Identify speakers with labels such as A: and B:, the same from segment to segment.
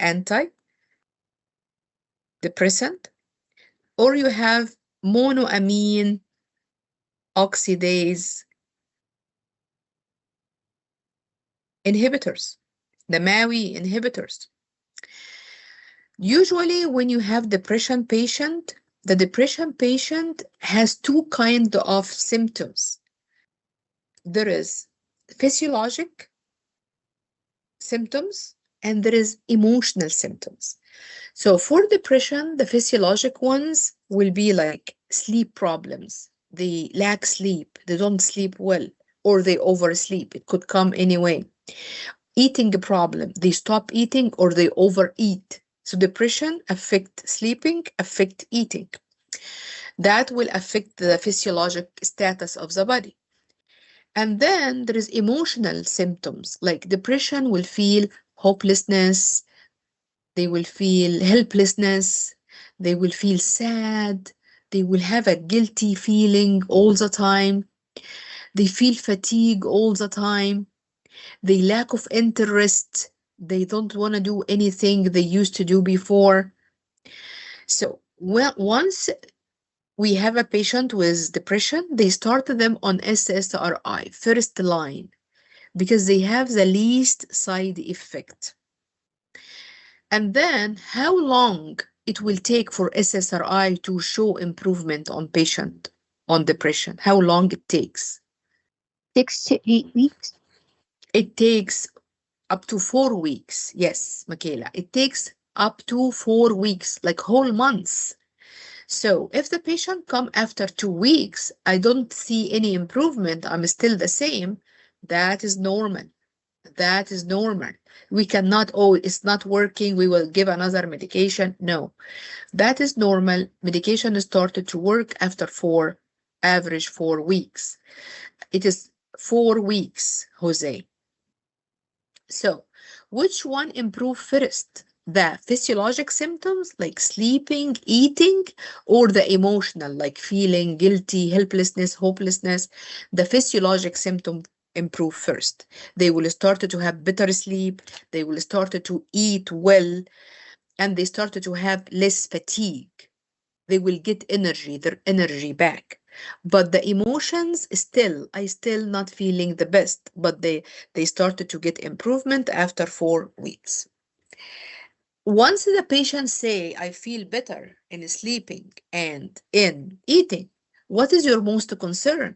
A: antidepressant, or you have monoamine oxidase inhibitors, the MAOI inhibitors. Usually when you have depression patient, the depression patient has two kinds of symptoms. There is physiologic symptoms and there is emotional symptoms. So for depression, the physiologic ones will be like sleep problems. They lack sleep, they don't sleep well, or they oversleep. It could come anyway. Eating problem, they stop eating or they overeat. So depression affect sleeping, affect eating. That will affect the physiologic status of the body. And then there is emotional symptoms, like depression will feel hopelessness, they will feel helplessness, they will feel sad, they will have a guilty feeling all the time, they feel fatigue all the time, they lack of interest, they don't want to do anything they used to do before. So once we have a patient with depression, they start them on SSRI, first line, because they have the least side effect. And then how long it will take for SSRI to show improvement on patient on depression? How long it takes?
B: 6 to 8 weeks.
A: It takes up to 4 weeks. Yes, Michaela, it takes up to 4 weeks, like whole months. So if the patient come after 2 weeks, I don't see any improvement, I'm still the same, that is normal. That is normal. We cannot, oh, it's not working, we will give another medication. No, that is normal. Medication started to work after average 4 weeks. It is 4 weeks, Jose. So which one improve first? The physiologic symptoms like sleeping, eating, or the emotional like feeling guilty, helplessness, hopelessness? The physiologic symptom improve first. They will start to have better sleep, they will start to eat well, and they started to have less fatigue. They will get energy, their energy back. But the emotions I still not feeling the best, but they started to get improvement after 4 weeks. Once the patient say, I feel better in sleeping and in eating, what is your most concern?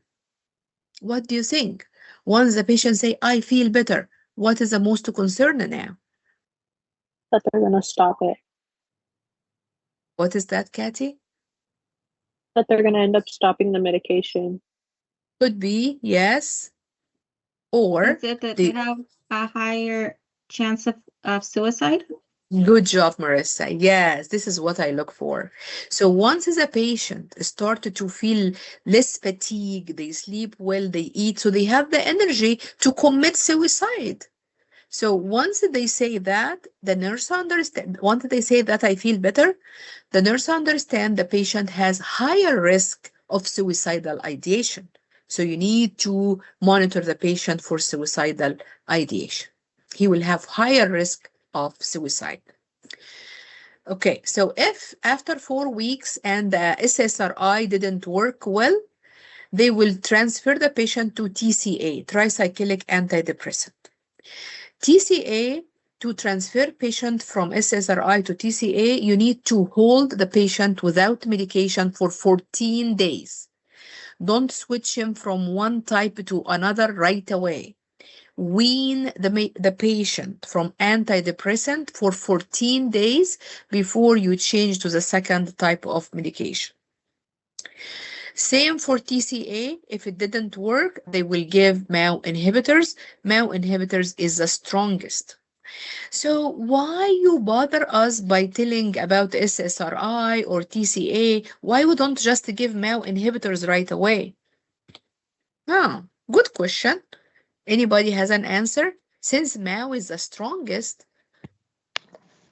A: What do you think? Once the patient say, I feel better, what is the most concern now?
B: That they're going to stop it.
A: What is that, Kathy?
B: That they're going to end up stopping the medication.
A: Could be, yes. Or
C: Is it that they have a higher chance of suicide?
A: Good job, Marissa. Yes, this is what I look for. So once the patient started to feel less fatigue, they sleep well, they eat, so they have the energy to commit suicide. So once they say that, the nurse understand. Once they say that I feel better, the nurse understand the patient has higher risk of suicidal ideation. So you need to monitor the patient for suicidal ideation. He will have higher risk of suicide. Okay, so if after 4 weeks and the SSRI didn't work well, they will transfer the patient to TCA, tricyclic antidepressant. TCA, to transfer patient from SSRI to TCA, you need to hold the patient without medication for 14 days. Don't switch him from one type to another right away. Wean the patient from antidepressant for 14 days before you change to the second type of medication. Same for TCA. If it didn't work, they will give MAO inhibitors. MAO inhibitors is the strongest. So why you bother us by telling about SSRI or TCA? Why we don't just give MAO inhibitors right away? Good question. Anybody has an answer? Since MAO is the strongest.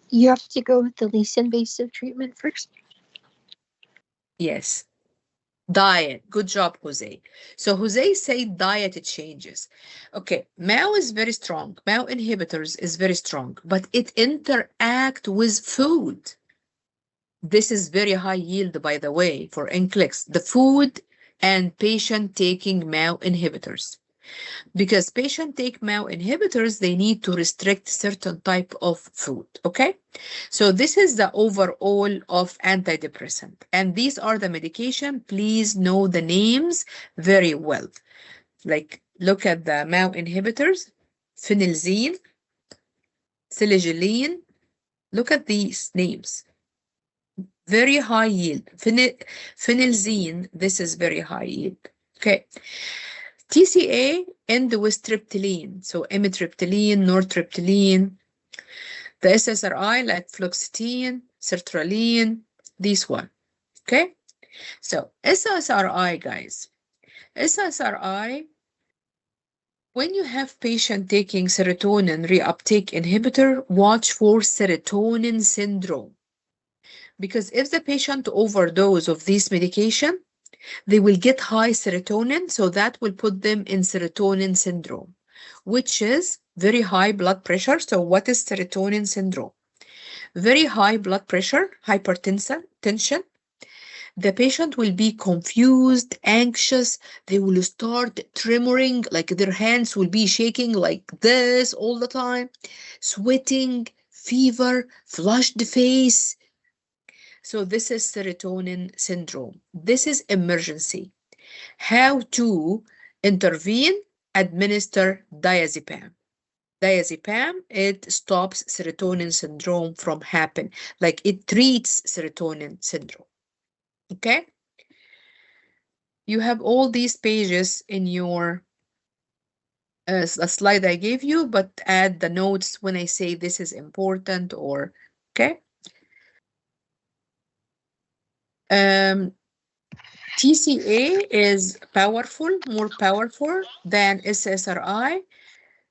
B: You have to go with the least invasive treatment first.
A: Yes. Diet. Good job, Jose. So Jose said diet changes. Okay, MAO is very strong. MAO inhibitors is very strong, but it interact with food. This is very high yield, by the way, for NCLEX. The food and patient taking MAO inhibitors. Because patient take MAO inhibitors, they need to restrict certain type of food, okay? So this is the overall of antidepressant. And these are the medication. Please know the names very well. Like, look at the MAO inhibitors, phenelzine, selegiline. Look at these names. Very high yield. Phenelzine, this is very high yield, okay? TCA end with triptyline, so amitriptyline, nortriptyline. The SSRI like fluoxetine, sertraline, this one, okay? So SSRI, guys, SSRI, when you have patient taking serotonin reuptake inhibitor, watch for serotonin syndrome. Because if the patient overdose of this medication, they will get high serotonin, so that will put them in serotonin syndrome, which is very high blood pressure. So what is serotonin syndrome? Very high blood pressure, hypertension, tension. The patient will be confused, anxious. They will start tremoring, like their hands will be shaking like this all the time, sweating, fever, flushed face. So this is serotonin syndrome. This is emergency. How to intervene? Administer diazepam. Diazepam, it stops serotonin syndrome from happening. Like it treats serotonin syndrome. Okay? You have all these pages in your a slide I gave you, but add the notes when I say this is important or, okay? TCA is powerful, more powerful than SSRI.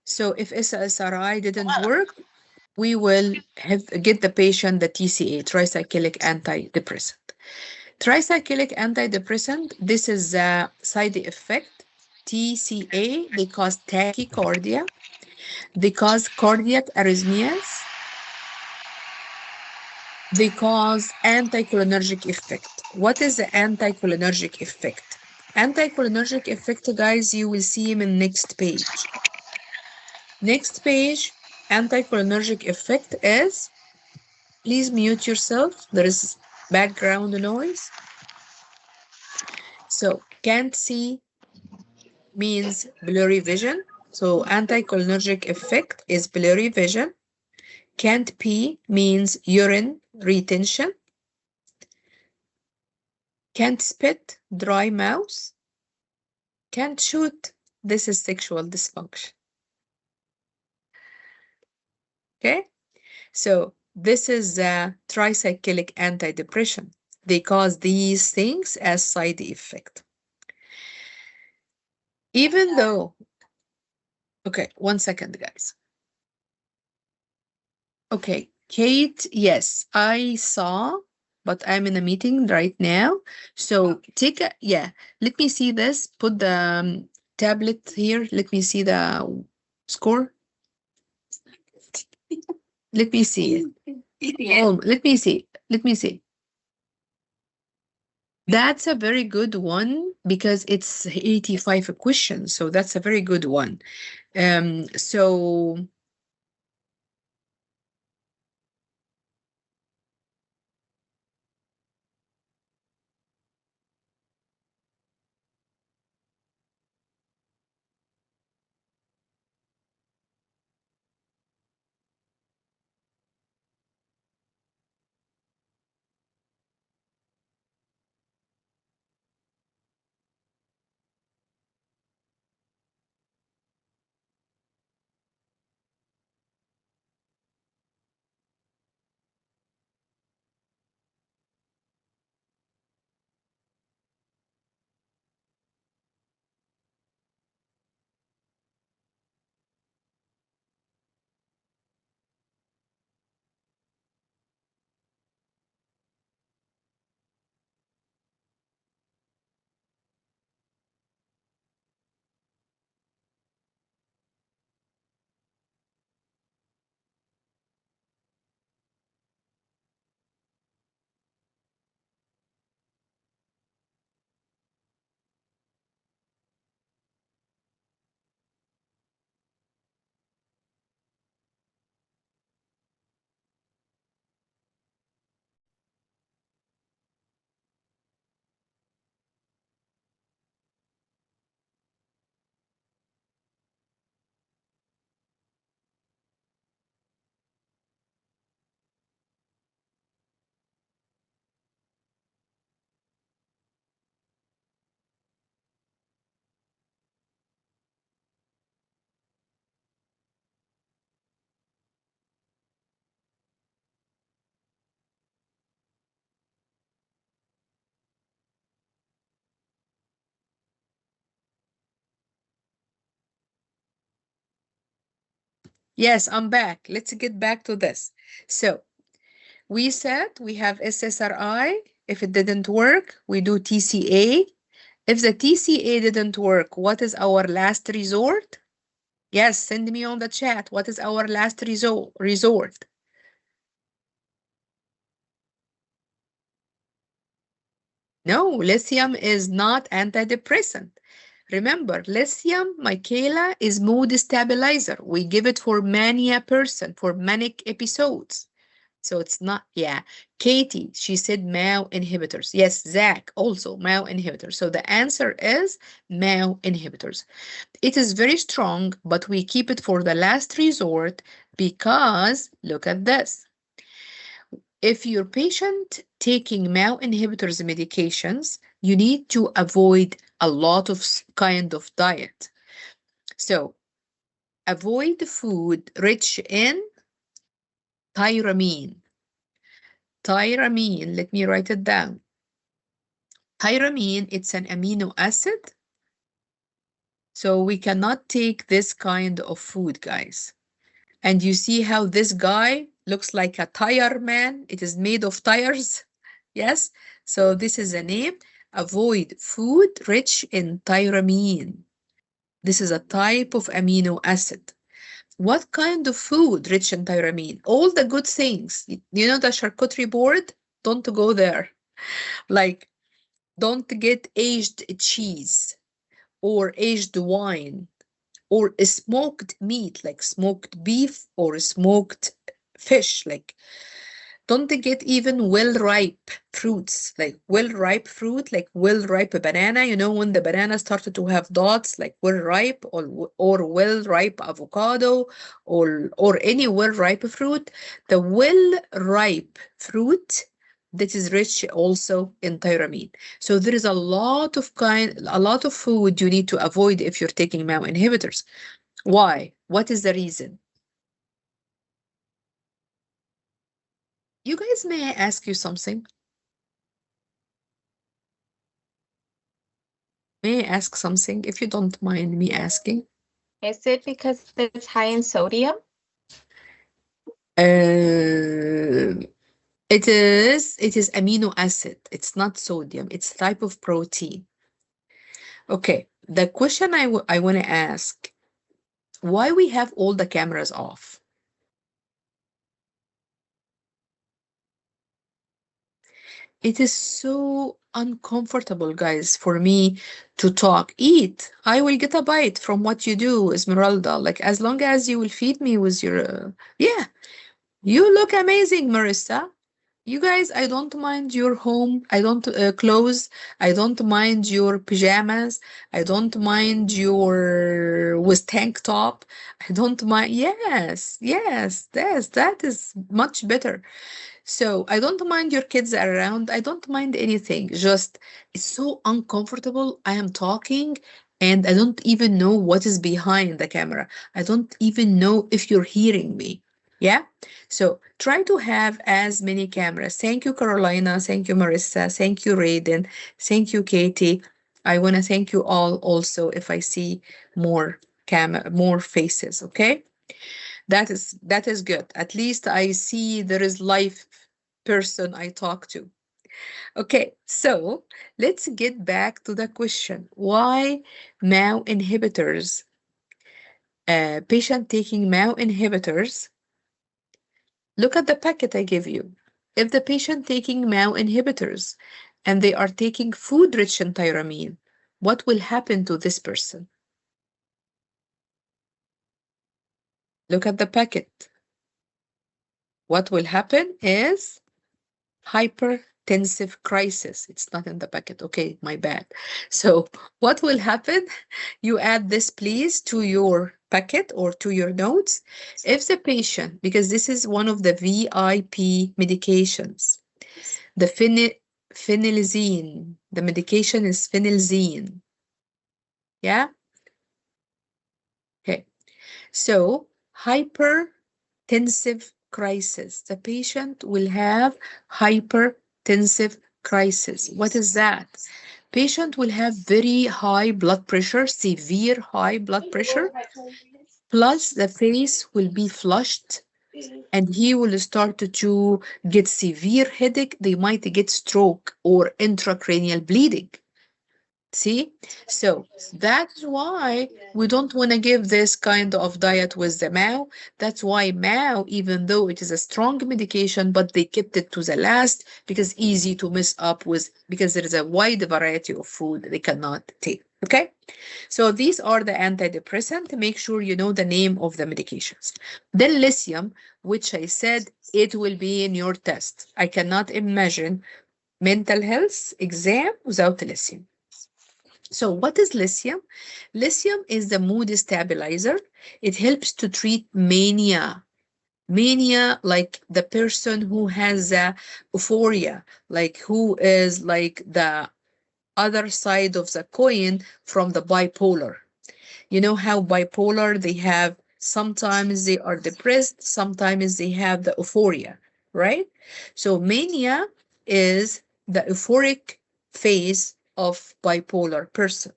A: So if SSRI didn't work, we will get the patient the TCA, tricyclic antidepressant. Tricyclic antidepressant, this is a side effect. TCA, they cause tachycardia, they cause cardiac arrhythmias, they cause anticholinergic effect. What is the anticholinergic effect? Anticholinergic effect, guys, you will see him in next page. Next page, anticholinergic effect is, please mute yourself. There is background noise. So can't see means blurry vision. So anticholinergic effect is blurry vision. Can't pee means urine retention. Can't spit, dry mouth. Can't shoot, this is sexual dysfunction. Okay, so this is a tricyclic antidepressant. They cause these things as side effect. Even though, okay, 1 second, guys. Okay, Kate, yes, I saw, but I'm in a meeting right now. So take a, yeah, let me see this. Put the tablet here. Let me see the score. Let me see it. Oh, let me see. Let me see. That's a very good one because it's 85 questions. So that's a very good one. So Yes, I'm back. Let's get back to this. So we said we have SSRI. If it didn't work, we do TCA. If the TCA didn't work, what is our last resort? Yes, send me on the chat. What is our last resort? No, lithium is not antidepressant. Remember, lithium, Michaela, is mood stabilizer. We give it for mania person, for manic episodes. So it's not, yeah. Katie, she said MAO inhibitors. Yes, Zach, also MAO inhibitors. So the answer is MAO inhibitors. It is very strong, but we keep it for the last resort because look at this. If your patient taking MAO inhibitors medications, you need to avoid a lot of kind of diet. So avoid food rich in tyramine. Tyramine, let me write it down. Tyramine, it's an amino acid. So we cannot take this kind of food, guys. And you see how this guy looks like a tire man. It is made of tires. Yes. So this is a name. Avoid food rich in tyramine. This is a type of amino acid. What kind of food rich in tyramine? All the good things. You know the charcuterie board? Don't go there. Like, don't get aged cheese or aged wine or smoked meat like smoked beef or smoked fish. Like, don't get even well-ripe fruits, like well-ripe fruit, like well-ripe banana. You know, when the banana started to have dots, like well-ripe or well-ripe avocado or any well-ripe fruit. The well-ripe fruit that is rich also in tyramine. So there is a lot of food you need to avoid if you're taking MAO inhibitors. Why? What is the reason? You guys, may I ask you something? May I ask something, if you don't mind me asking?
C: Is it because it's high in sodium?
A: It is amino acid. It's not sodium. It's type of protein. Okay, the question I want to ask, why we have all the cameras off? It is so uncomfortable, guys, for me to talk. Eat. I will get a bite from what you do, Esmeralda. Like, as long as you will feed me with your, yeah. You look amazing, Marissa. You guys, I don't mind your home. I don't clothes. I don't mind your pajamas. I don't mind your with tank top. I don't mind. Yes, yes, that is much better. So I don't mind your kids around. I don't mind anything. Just it's so uncomfortable. I am talking and I don't even know what is behind the camera. I don't even know if you're hearing me. Yeah. So try to have as many cameras. Thank you, Carolina. Thank you, Marissa. Thank you, Raiden. Thank you, Katie. I want to thank you all also if I see more more faces. Okay. That is good. At least I see there is life person I talk to. Okay, so let's get back to the question. Why MAO inhibitors? Patient taking MAO inhibitors. Look at the packet I give you. If the patient taking MAO inhibitors and they are taking food rich in tyramine, what will happen to this person? Look at the packet. What will happen is hypertensive crisis. It's not in the packet. Okay, my bad. So what will happen? You add this, please, to your packet or to your notes. If the patient, because this is one of the VIP medications, the phenelzine, the medication is phenelzine. Yeah? Okay. So hypertensive crisis. The patient will have hypertensive crisis. What is that? Patient will have very high blood pressure, severe high blood pressure. plus the face will be flushed and he will start to get severe headache. They might get stroke or intracranial bleeding. See, so that's why we don't want to give this kind of diet with the MAO. That's why MAO, even though it is a strong medication, but they kept it to the last because easy to mess up with, because there is a wide variety of food they cannot take. Okay, so these are the antidepressant. Make sure you know the name of the medications. Then lithium, which I said it will be in your test. I cannot imagine mental health exam without lithium. So what is lithium? Lithium is the mood stabilizer. It helps to treat mania. Mania, like the person who has a euphoria, like who is like the other side of the coin from the bipolar. You know how bipolar, they have, sometimes they are depressed, sometimes they have the euphoria, right? So mania is the euphoric phase of bipolar person.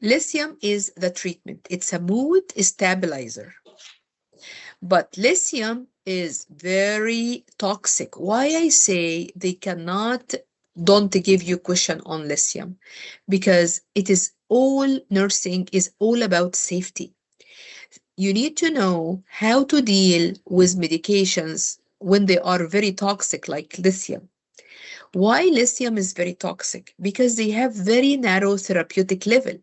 A: Lithium is the treatment. It's a mood stabilizer. But lithium is very toxic. Why I say they cannot, don't give you question on lithium, because it is all, nursing is all about safety. You need to know how to deal with medications when they are very toxic, like lithium. Why lithium is very toxic? Because they have very narrow therapeutic level.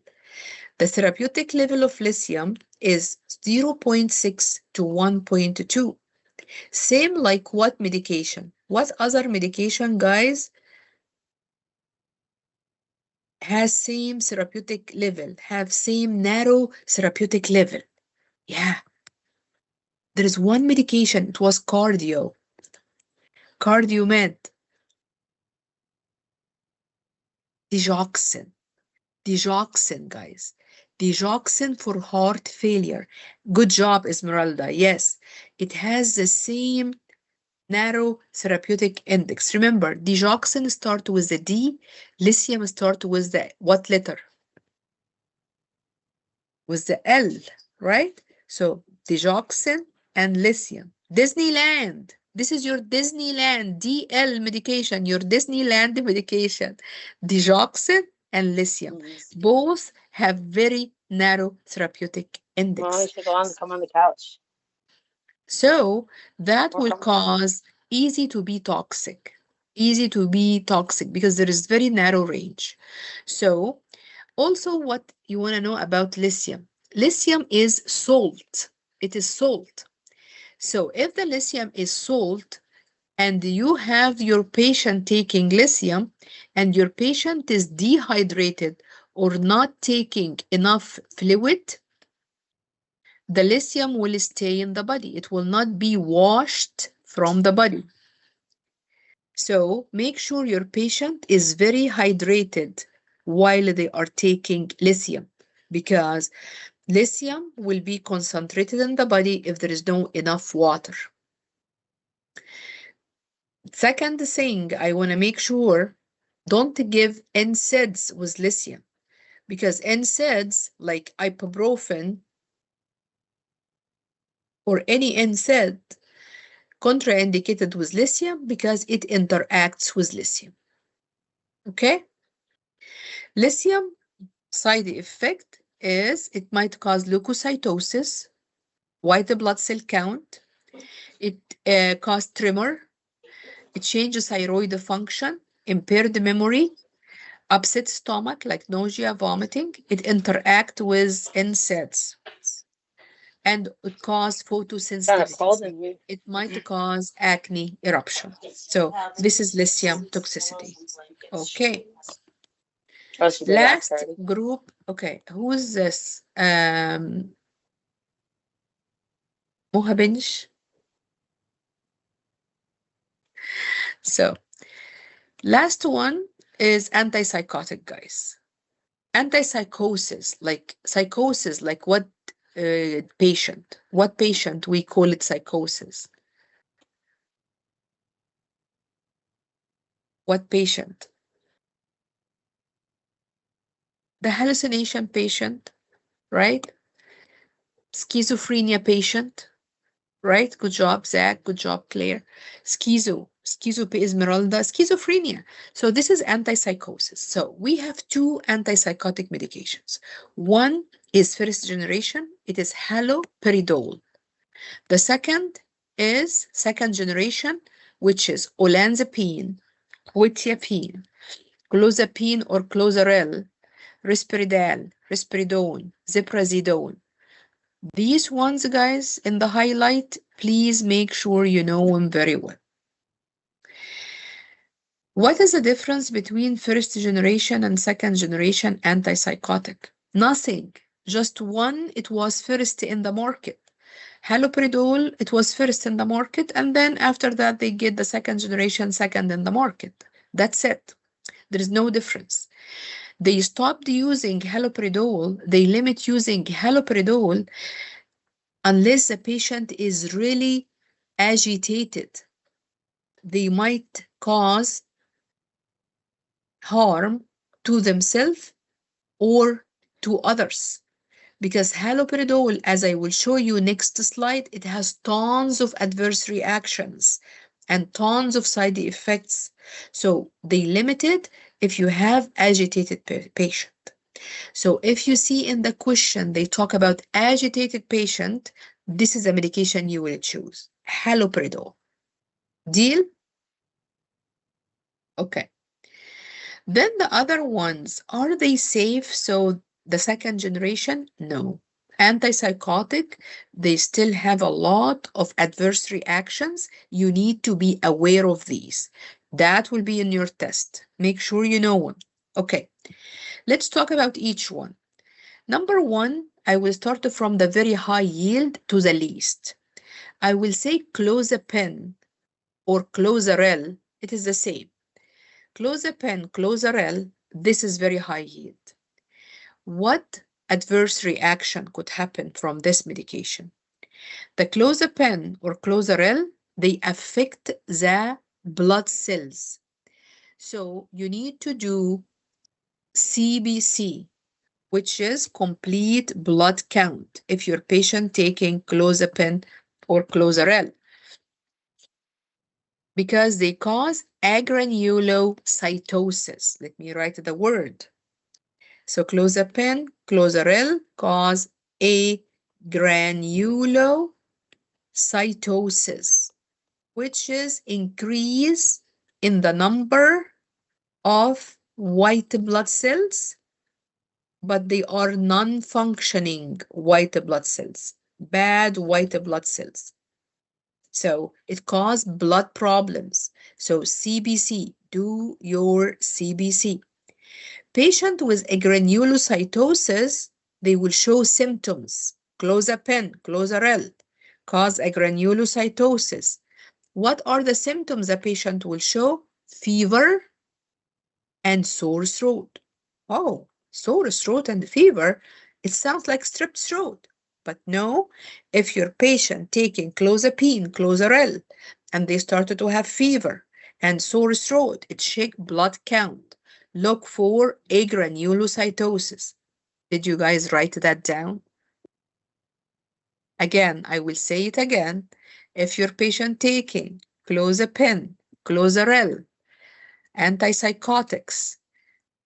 A: The therapeutic level of lithium is 0.6 to 1.2. Same like what medication? What other medication, guys, has same therapeutic level, have same narrow therapeutic level? Yeah. There is one medication, it was CardioMed, digoxin. Digoxin, guys. Digoxin for heart failure. Good job, Esmeralda. Yes, it has the same narrow therapeutic index. Remember, digoxin start with the D, lithium start with the what letter? With the L, right? So digoxin and lithium. Disneyland. This is your Disneyland DL medication, your Disneyland medication. Digoxin and lithium. Both have very narrow therapeutic index.
D: Well, I should go on, come on the couch.
A: So that will cause easy to be toxic. Easy to be toxic because there is very narrow range. So also what you want to know about lithium. Lithium is salt. It is salt. So if the lithium is salt, and you have your patient taking lithium and your patient is dehydrated or not taking enough fluid, the lithium will stay in the body. It will not be washed from the body. So make sure your patient is very hydrated while they are taking lithium, because lithium will be concentrated in the body if there is no enough water. Second thing, I want to make sure, don't give NSAIDs with lithium, because NSAIDs like ibuprofen or any NSAID contraindicated with lithium because it interacts with lithium. Okay? Lithium side effect is it might cause leukocytosis, white blood cell count, it causes tremor, it changes thyroid function, impaired memory, upset stomach like nausea, vomiting. It interacts with NSAIDs and it causes photosensitivity. It might cause acne eruption. So this is lithium toxicity. Okay. Last group. Okay, who is this? Moha Bench. So last one is antipsychotic, guys. Antipsychosis, like psychosis, like what patient? What patient we call it psychosis? What patient? The hallucination patient, right? schizophrenia patient, right? Good job, Zach. Good job, Claire. Schizo, Esmeralda, schizophrenia. So this is antipsychosis. So we have two antipsychotic medications. One is first generation. It is haloperidol. The second is second generation, which is olanzapine, quetiapine, clozapine or clozaril, risperidone, ziprasidone. These ones, guys, in the highlight, please make sure you know them very well. What is the difference between first generation and second generation antipsychotic? Nothing. Just one, it was first in the market. Haloperidol, it was first in the market, and then after that, they get the second generation second in the market. That's it. There is no difference. They stopped using haloperidol, they limit using haloperidol unless the patient is really agitated. They might cause harm to themselves or to others. Because haloperidol, as I will show you next slide, it has tons of adverse reactions and tons of side effects. So they limit it if you have agitated patient. So if you see in the question, they talk about agitated patient, this is a medication you will choose, haloperidol. Deal? Okay. Then the other ones, are they safe? So the second generation, no. Antipsychotic, they still have a lot of adverse reactions. You need to be aware of these. That will be in your test. Make sure you know them. Okay, let's talk about each one. Number one, I will start from the very high yield to the least. I will say clozapine or clozaril, it is the same. Clozapine, clozaril, this is very high yield. What adverse reaction could happen from this medication? The clozapine or clozaril, they affect the blood cells. So you need to do CBC, which is complete blood count, if your patient taking clozapine or clozaril, because they cause agranulocytosis. Let me write the word. So clozapine, clozaril cause agranulocytosis, which is increase in the number of white blood cells, but they are non-functioning white blood cells, bad white blood cells. So it causes blood problems. So CBC, do your CBC. Patient with agranulocytosis, they will show symptoms. Clozapine, clozaril, cause agranulocytosis. What are the symptoms the patient will show? Fever and sore throat. Oh, sore throat and fever, it sounds like strep throat. But no, if your patient taking clozapine, clozaril, and they started to have fever and sore throat, it check blood count. Look for agranulocytosis. Did you guys write that down? Again, I will say it again. If your patient taking clozapine, clozaril, antipsychotics,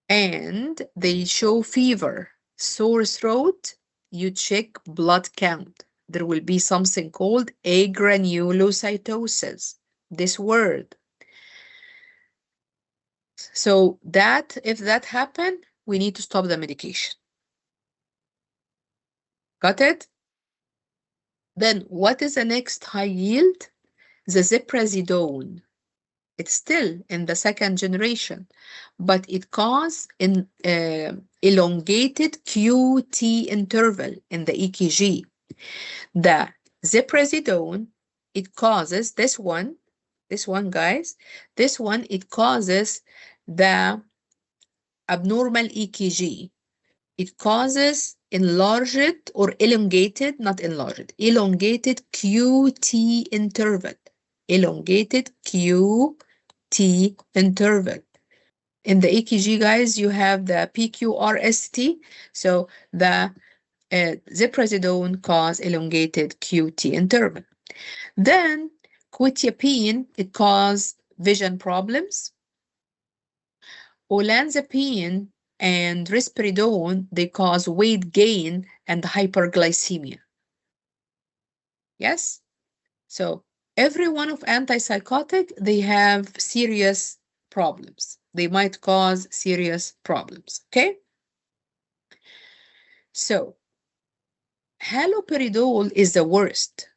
A: and they show fever, sore throat, you check blood count. There will be something called agranulocytosis, this word. So that, if that happen, we need to stop the medication. Got it? Then what is the next high yield? The ziprasidone. It's still in the second generation, but it causes an elongated QT interval in the EKG. The ziprasidone, it causes this one, guys, this one, it causes the abnormal EKG. It causes enlarged or elongated, not enlarged, elongated QT interval. Elongated QT interval. In the EKG, guys, you have the PQRST. So the ziprasidone cause elongated QT interval. Then quetiapine, it cause vision problems. Olanzapine and risperidone, they cause weight gain and hyperglycemia. Yes? So every one of antipsychotic, they have serious problems. They might cause serious problems, okay? So haloperidol is the worst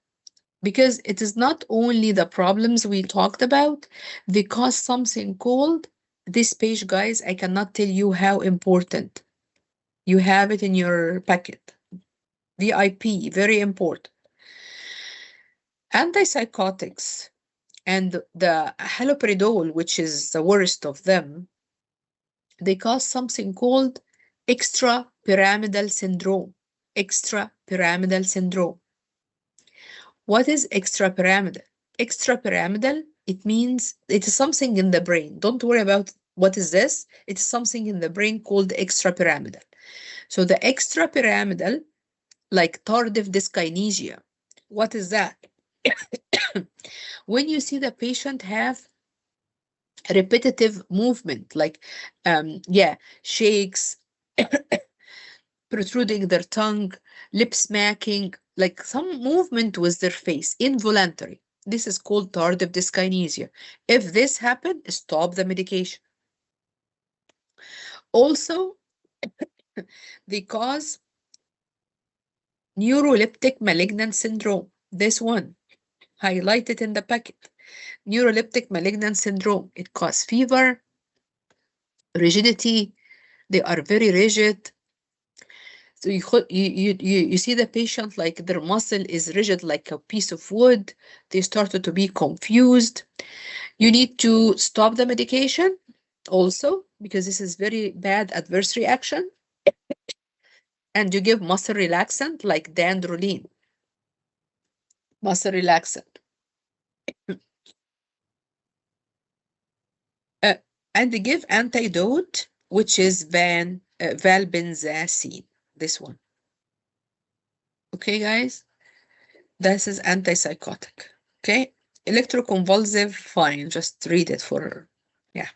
A: because it is not only the problems we talked about, they cause something called, this page, guys, I cannot tell you how important. You have it in your packet. VIP, very important. Antipsychotics and the haloperidol, which is the worst of them, they cause something called extrapyramidal syndrome. Extrapyramidal syndrome. What is extrapyramidal? Extrapyramidal, it means it is something in the brain. Don't worry about what is this. It is something in the brain called extrapyramidal. So the extrapyramidal, like tardive dyskinesia. What is that? When you see the patient have repetitive movement, like, shakes, protruding their tongue, lip smacking, like some movement with their face, involuntary. This is called tardive dyskinesia. If this happens, stop the medication. Also, they cause neuroleptic malignant syndrome. This one, highlighted in the packet. Neuroleptic malignant syndrome. It causes fever, rigidity. They are very rigid. So you see the patient like their muscle is rigid like a piece of wood. They started to be confused. You need to stop the medication also because this is very bad adverse reaction. And you give muscle relaxant like dandrolene. Muscle relaxant. And they give antidote, which is valbenzacine. This one. Okay, guys? This is antipsychotic. Okay? Electroconvulsive, fine. Just read it for her. Yeah.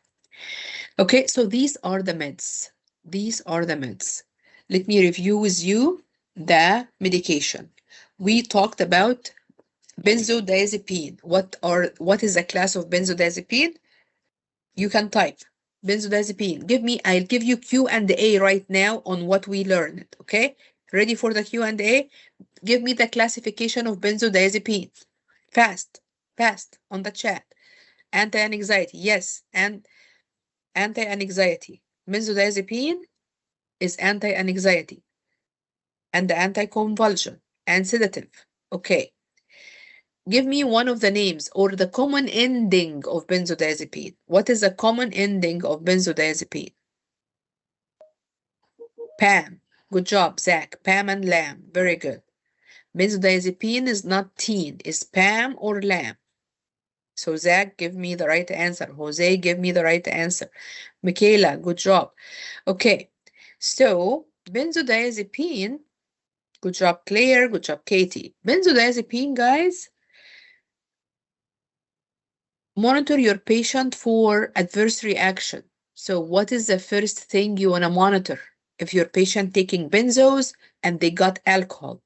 A: Okay, so these are the meds. These are the meds. Let me review with you the medication. We talked about benzodiazepine. What is a class of benzodiazepine? You can type benzodiazepine. I'll give you Q&A right now on what we learned, okay? Ready for the Q&A? Give me the classification of benzodiazepine. Fast on the chat. Anti-anxiety, yes, and anti-anxiety. Benzodiazepine is anti-anxiety and the anti-convulsion and sedative. Okay. Give me one of the names or the common ending of benzodiazepine. What is the common ending of benzodiazepine? PAM. Good job, Zach. PAM and LAM. Very good. Benzodiazepine is not teen. It's PAM or LAM. So Zach, give me the right answer. Jose, give me the right answer. Michaela, good job. Okay. So benzodiazepine, good job, Claire. Good job, Katie. Benzodiazepine, guys, monitor your patient for adverse reaction. So what is the first thing you want to monitor? If your patient taking benzos and they got alcohol.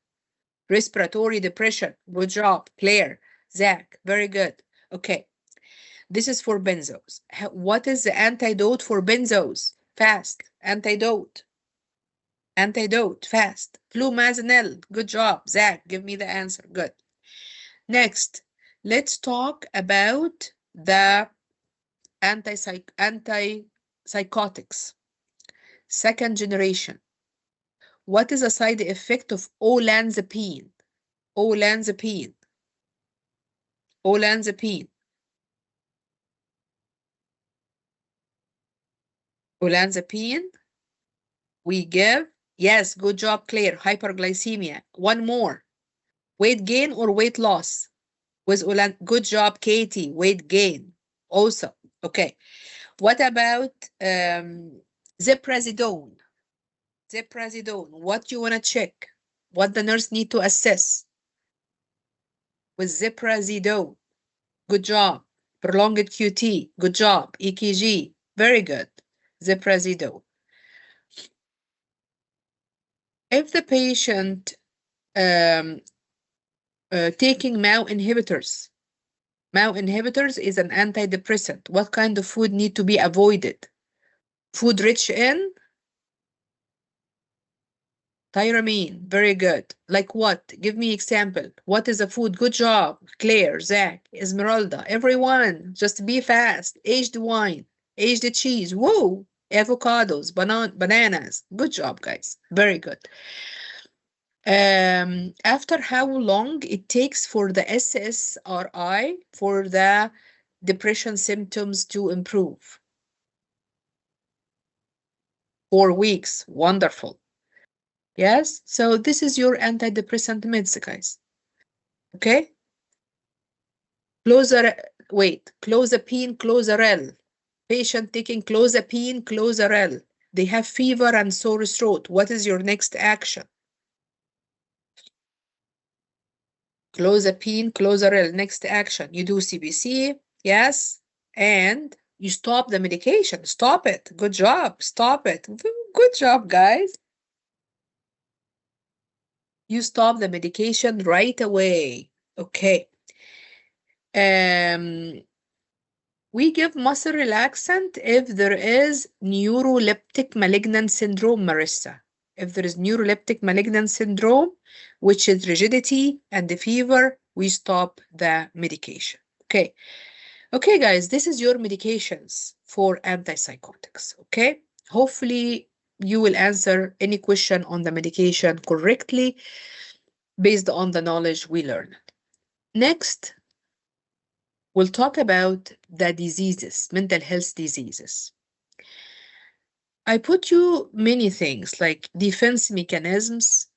A: Respiratory depression. Good job, Claire. Zach, very good. Okay. This is for benzos. What is the antidote for benzos? Fast. Antidote. Fast. Flumazenil. Good job. Zach, give me the answer. Good. Next, let's talk about the antipsychotics. Second generation. What is a side effect of olanzapine? Olanzapine. We give, yes, good job, Claire, hyperglycemia. One more. Weight gain or weight loss? With good job, Katie, weight gain. Also, okay. What about ziprasidone? What you want to check? What the nurse need to assess? With ziprasidone. Good job. Prolonged QT. Good job. EKG. Very good. Ziprasidone. If the patient taking MAO inhibitors. MAO inhibitors is an antidepressant. What kind of food need to be avoided? Food rich in tyramine. Very good. Like what? Give me example. What is a food? Good job. Claire, Zach, Esmeralda, everyone. Just be fast. Aged wine, aged cheese. Whoa. Avocados, bananas. Good job, guys. Very good. After how long it takes for the SSRI for the depression symptoms to improve? 4 weeks. Wonderful. Yes, so this is your antidepressant meds, guys. Okay? Clozapine, Clozaril. Patient taking clozapine, Clozaril. They have fever and sore throat. What is your next action? Clozapine, Clozaril. Next action. You do CBC, yes, and you stop the medication. Stop it. Good job. Stop it. Good job, guys. You stop the medication right away. Okay. We give muscle relaxant if there is neuroleptic malignant syndrome, Marissa. If there is neuroleptic malignant syndrome, which is rigidity and the fever, we stop the medication. Okay. Okay, guys, this is your medications for antipsychotics. Okay. Hopefully, you will answer any question on the medication correctly based on the knowledge we learned. Next, we'll talk about the diseases, mental health diseases. I put you many things like defense mechanisms.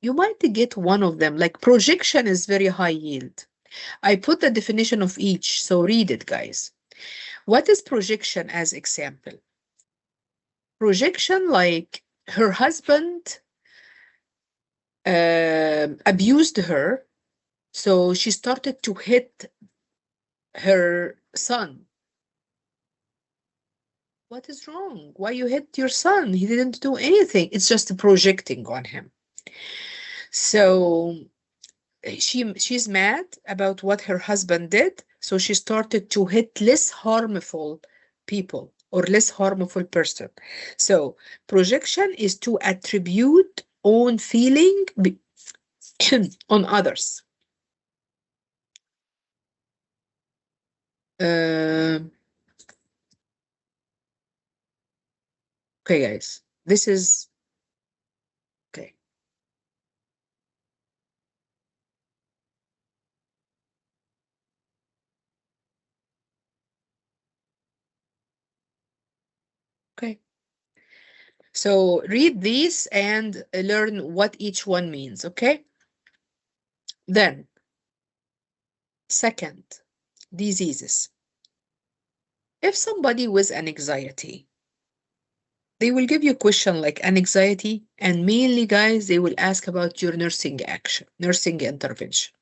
A: You might get one of them, like projection is very high yield. I put the definition of each, so read it, guys. What is projection as example? Projection, like her husband abused her, so she started to hit her son. What is wrong? Why you hit your son? He didn't do anything. It's just projecting on him. So she's mad about what her husband did, so she started to hit less harmful people or less harmful person. So projection is to attribute own feeling on others. Okay, guys, this is okay. Okay. So read these and learn what each one means, okay? Then, second, diseases. If somebody with an anxiety, they will give you a question like an anxiety, and mainly, guys, they will ask about your nursing action, nursing intervention.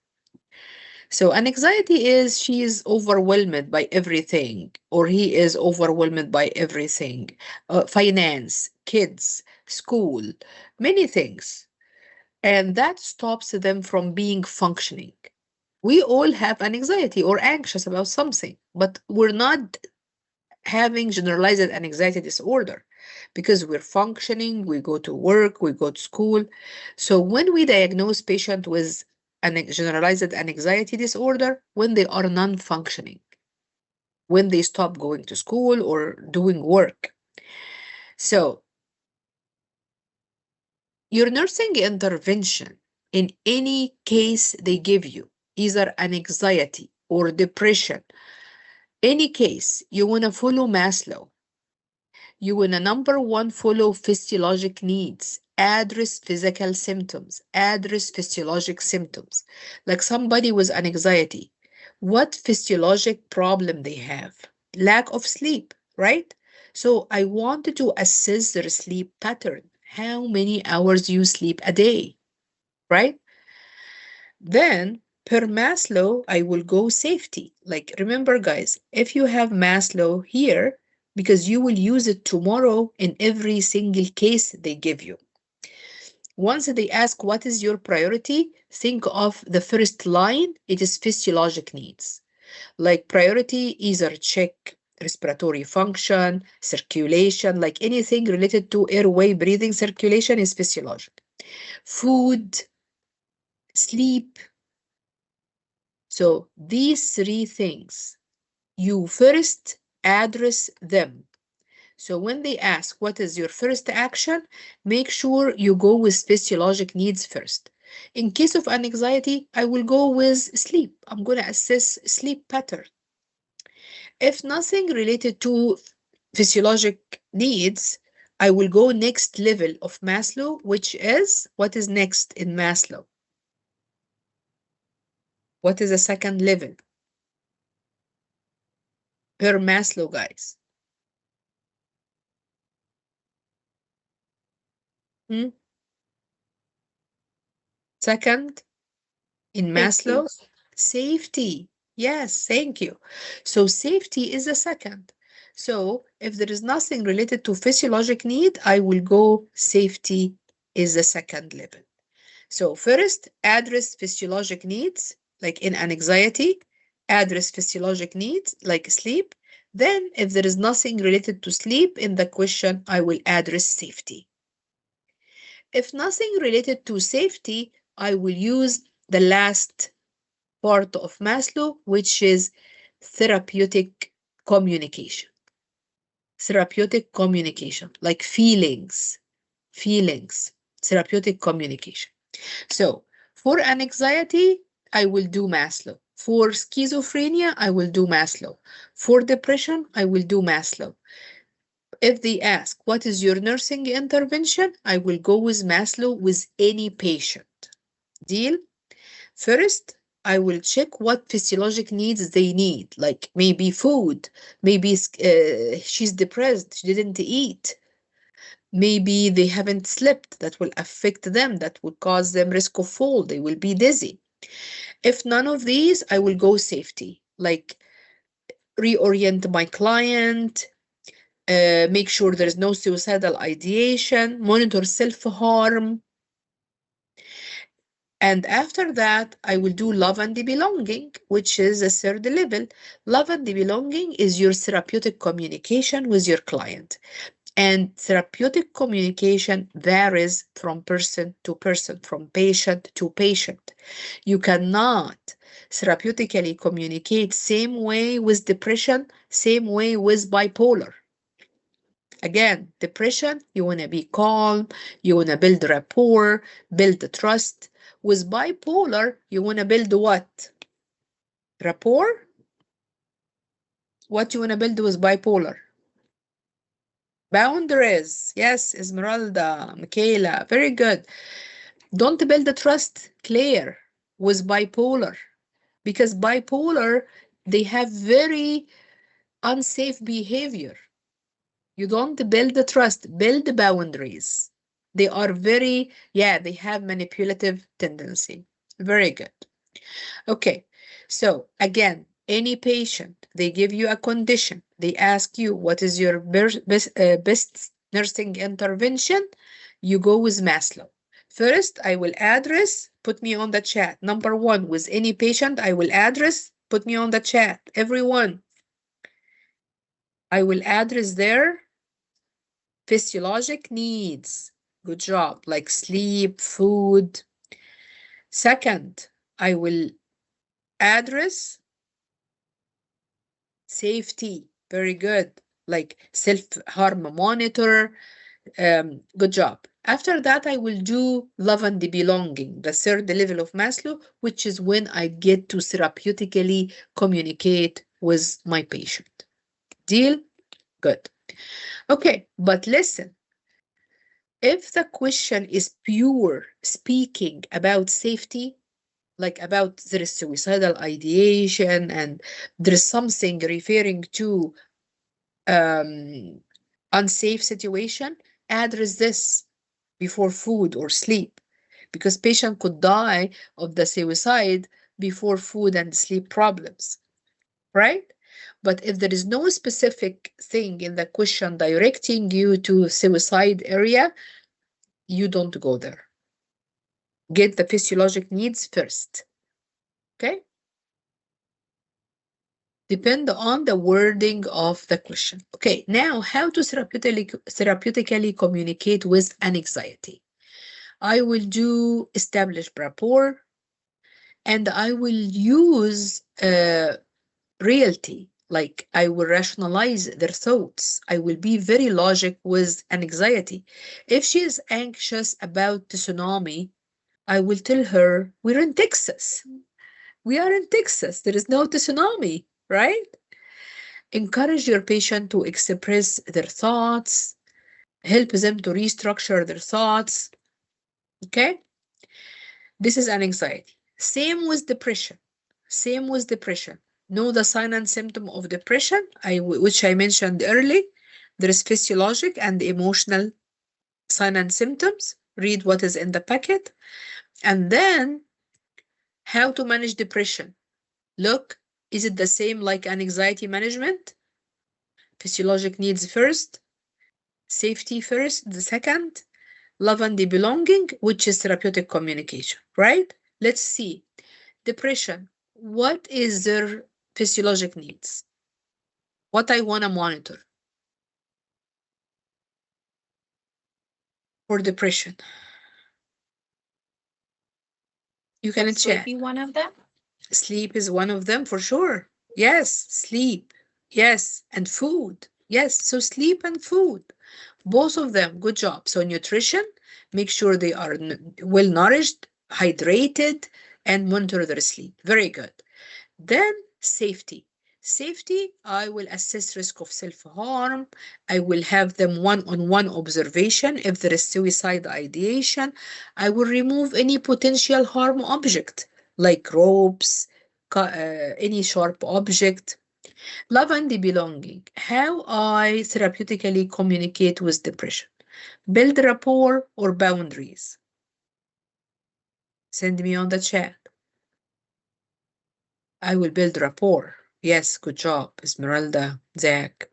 A: So an anxiety is she is overwhelmed by everything, or he is overwhelmed by everything. Finance, kids, school, many things. And that stops them from being functioning. We all have an anxiety or anxious about something, but we're not having generalized anxiety disorder because we're functioning, we go to work, we go to school. So when we diagnose patient with generalized anxiety disorder, when they are non-functioning, when they stop going to school or doing work. So your nursing intervention, in any case they give you, either an anxiety or depression, any case, you want to follow Maslow. You want to, number one, follow physiologic needs, address physical symptoms, address physiologic symptoms. Like somebody with an anxiety, what physiologic problem they have? Lack of sleep, right? So I wanted to assess their sleep pattern. How many hours you sleep a day? right? Then per Maslow, I will go safety. Like, remember guys, if you have Maslow here, because you will use it tomorrow in every single case they give you. Once they ask what is your priority, think of the first line, it is physiologic needs. Like priority, either check respiratory function, circulation, like anything related to airway, breathing, circulation is physiologic. Food, sleep. So these three things, you first address them. So when they ask what is your first action, make sure you go with physiologic needs first. In case of anxiety, I will go with sleep. I'm going to assess sleep pattern. If nothing related to physiologic needs, I will go next level of Maslow, which is, what is next in Maslow? What is the second level? Per Maslow, guys. Second, in Maslow, safety. Yes, thank you. So safety is the second. So if there is nothing related to physiologic need, I will go safety is the second level. So first, address physiologic needs, like in anxiety, address physiologic needs, like sleep. Then if there is nothing related to sleep in the question, I will address safety. If nothing related to safety, I will use the last part of Maslow, which is therapeutic communication. Therapeutic communication, like feelings, therapeutic communication. So for anxiety, I will do Maslow. For schizophrenia, I will do Maslow. For depression, I will do Maslow. If they ask, what is your nursing intervention? I will go with Maslow with any patient. Deal? First, I will check what physiologic needs they need, like maybe food, maybe she's depressed, she didn't eat, maybe they haven't slept, that will affect them, that will cause them risk of fall, they will be dizzy. If none of these, I will go safety, like reorient my client, make sure there's no suicidal ideation, monitor self-harm. And after that, I will do love and belonging, which is a third level. Love and belonging is your therapeutic communication with your client. And therapeutic communication varies from person to person, from patient to patient. You cannot therapeutically communicate same way with depression, same way with bipolar. Again, depression, you want to be calm, you want to build rapport, build trust. With bipolar, you want to build what? Rapport? What you want to build with bipolar? Boundaries. Yes, Esmeralda, Michaela, very good. Don't build the trust, Claire, with bipolar. Because bipolar, they have very unsafe behavior. You don't build the trust, build the boundaries. They are very, they have manipulative tendency. Very good. Okay, so again, any patient, they give you a condition, they ask you, what is your best nursing intervention? You go with Maslow. First, I will address, put me on the chat. Number one, with any patient, I will address, put me on the chat. Everyone, I will address their physiologic needs. Good job, like sleep, food. Second, I will address safety. Very good, like self-harm monitor. Good job. After that, I will do love and belonging, the third level of Maslow, which is when I get to therapeutically communicate with my patient. Deal? Good. Okay, but listen. If the question is pure speaking about safety, like about there is suicidal ideation and there is something referring to unsafe situation, address this before food or sleep. because patient could die of the suicide before food and sleep problems, right? But if there is no specific thing in the question directing you to suicide area, you don't go there. Get the physiologic needs first, okay? Depend on the wording of the question. Okay, now how to therapeutically communicate with anxiety. I will do establish rapport, and I will use reality, like I will rationalize their thoughts. I will be very logic with anxiety. If she is anxious about the tsunami, I will tell her, we're in Texas. We are in Texas. There is no tsunami, right? Encourage your patient to express their thoughts, help them to restructure their thoughts, okay? This is an anxiety. Same with depression. Same with depression. Know the sign and symptom of depression, which I mentioned early. There is physiologic and emotional sign and symptoms. Read what is in the packet. And then how to manage depression. Look, is it the same like an anxiety management? Physiologic needs first, safety first, the second, love and the belonging, which is therapeutic communication, right? Let's see. Depression, what is their physiologic needs? What I want to monitor for depression. You can check.
C: Sleep one of them?
A: Sleep is one of them for sure. Yes, sleep. Yes, and food. Yes, so sleep and food. Both of them, good job. So nutrition, make sure they are well nourished, hydrated, and monitor their sleep. Very good. Then safety. Safety, I will assess risk of self-harm. I will have them one-on-one observation. If there is suicide ideation, I will remove any potential harm object like ropes, any sharp object. Love and the belonging. How I therapeutically communicate with depression. Build rapport or boundaries. Send me on the chat. I will build rapport. Yes, good job. Esmeralda, Zach,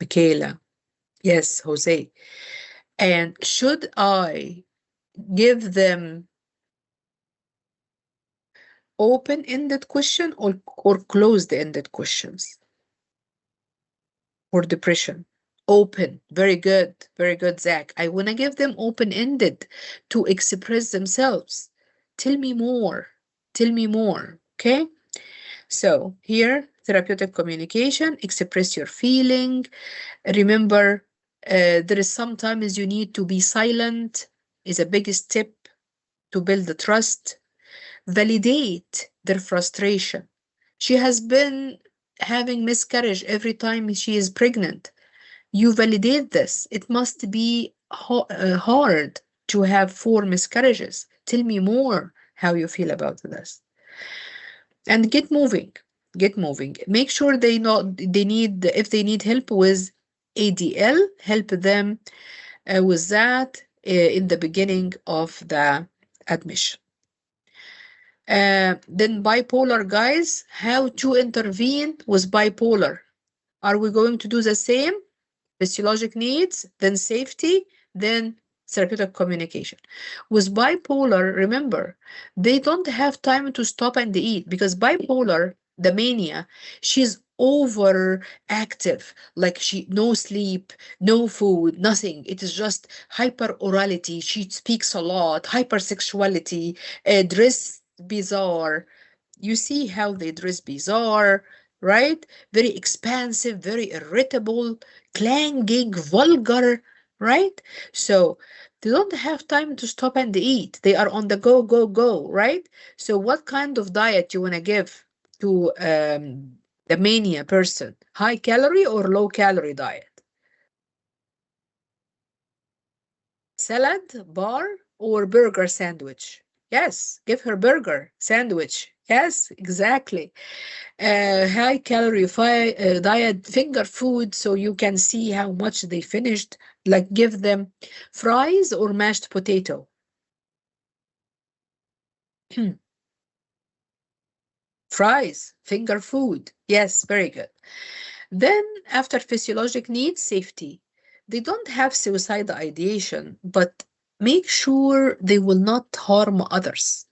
A: Michaela. Yes, Jose. And should I give them open-ended question or closed-ended questions for depression? Open. Very good. Very good, Zach. I want to give them open-ended to express themselves. Tell me more. Tell me more. Okay? So here, therapeutic communication, express your feeling. Remember, there is sometimes you need to be silent is a big step to build the trust. Validate their frustration. She has been having miscarriage every time she is pregnant. You validate this. It must be hard to have 4 miscarriages. Tell me more how you feel about this. And get moving. Get moving. Make sure they need, if they need help with ADL, help them with that in the beginning of the admission. Then bipolar, guys, how to intervene with bipolar. Are we going to do the same? Physiologic needs, then safety, then therapeutic communication. With bipolar, remember, they don't have time to stop and eat because bipolar, the mania, she's overactive, like no sleep, no food, nothing. It is just hyperorality. She speaks a lot, hypersexuality, dress bizarre. You see how they dress bizarre, right? Very expansive, very irritable, clanging, vulgar, right? So they don't have time to stop and eat. They are on the go, go, go, right? So what kind of diet you want to give to the mania person? High calorie or low calorie diet? Salad, bar, or burger sandwich? Yes, give her burger sandwich. Yes, exactly. High calorie diet, finger food, so you can see how much they finished. Like give them fries or mashed potato. Fries, finger food. Yes, very good. Then, after physiologic needs, safety. They don't have suicide ideation, but make sure they will not harm others.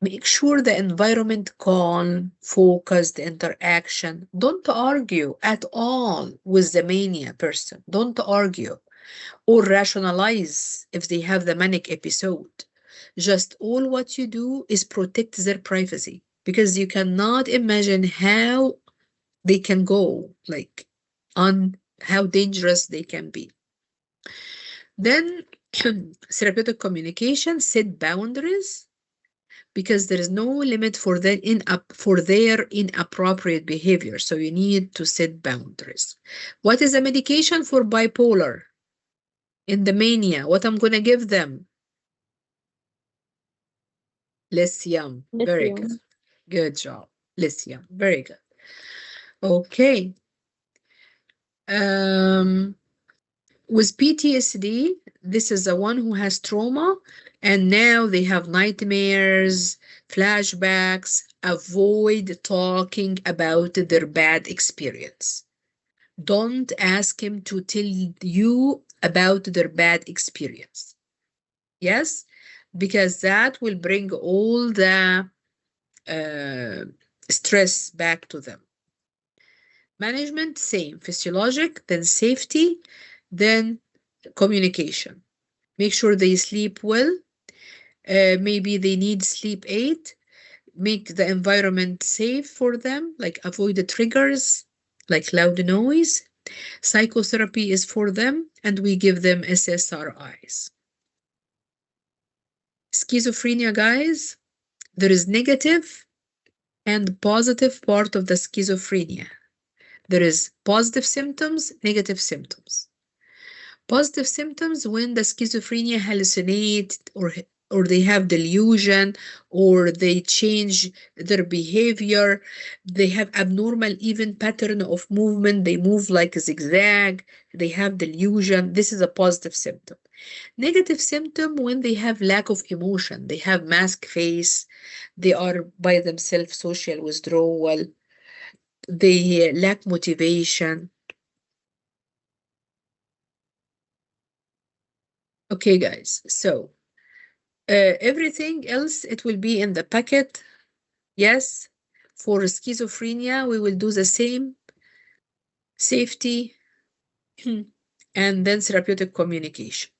A: Make sure the environment calm, focused interaction. Don't argue at all with the mania person. Don't argue or rationalize if they have the manic episode. Just all what you do is protect their privacy because you cannot imagine how they can go, like on how dangerous they can be. Then therapeutic communication, set boundaries because there is no limit for their inappropriate behavior. So you need to set boundaries. What is the medication for bipolar? In the mania, what I'm gonna give them? Lithium. Very good.
B: Lithium.
A: Good job. Lithium. Very good. Okay. With PTSD, this is the one who has trauma and now they have nightmares, flashbacks. Avoid talking about their bad experience. Don't ask him to tell you about their bad experience. Yes, because that will bring all the stress back to them. Management, same. Physiologic, then safety, then communication. Make sure they sleep well. Maybe they need sleep aid. Make the environment safe for them, like avoid the triggers, like loud noise. Psychotherapy is for them, and we give them SSRIs. Schizophrenia, guys, there is negative and positive part of the schizophrenia. There is positive symptoms, negative symptoms. Positive symptoms when the schizophrenia hallucinate or they have delusion or they change their behavior. They have abnormal even pattern of movement. They move like a zigzag. They have delusion. This is a positive symptom. Negative symptom when they have lack of emotion. They have mask face. They are by themselves, social withdrawal. They lack motivation. Okay, guys, so everything else, it will be in the packet. Yes, for schizophrenia, we will do the same. Safety, and then therapeutic communication.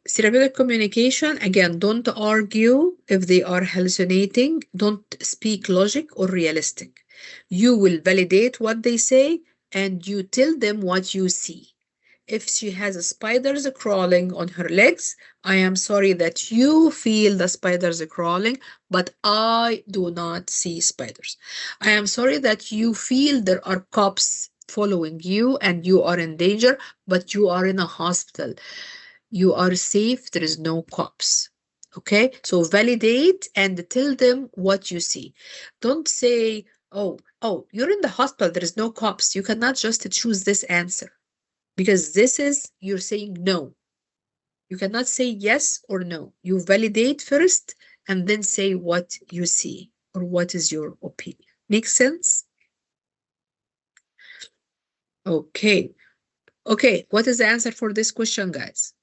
A: Therapeutic communication, again, don't argue if they are hallucinating. Don't speak logic or realistic. You will validate what they say and you tell them what you see. If she has spiders crawling on her legs, I am sorry that you feel the spiders crawling, but I do not see spiders. I am sorry that you feel there are cops following you and you are in danger, but you are in a hospital. You are safe, there is no cops. Okay, so validate and tell them what you see. Don't say, oh, you're in the hospital, there is no cops. You cannot just choose this answer. Because this is, you're saying no. You cannot say yes or no. You validate first and then say what you see or what is your opinion. Make sense? Okay. Okay, what is the answer for this question, guys?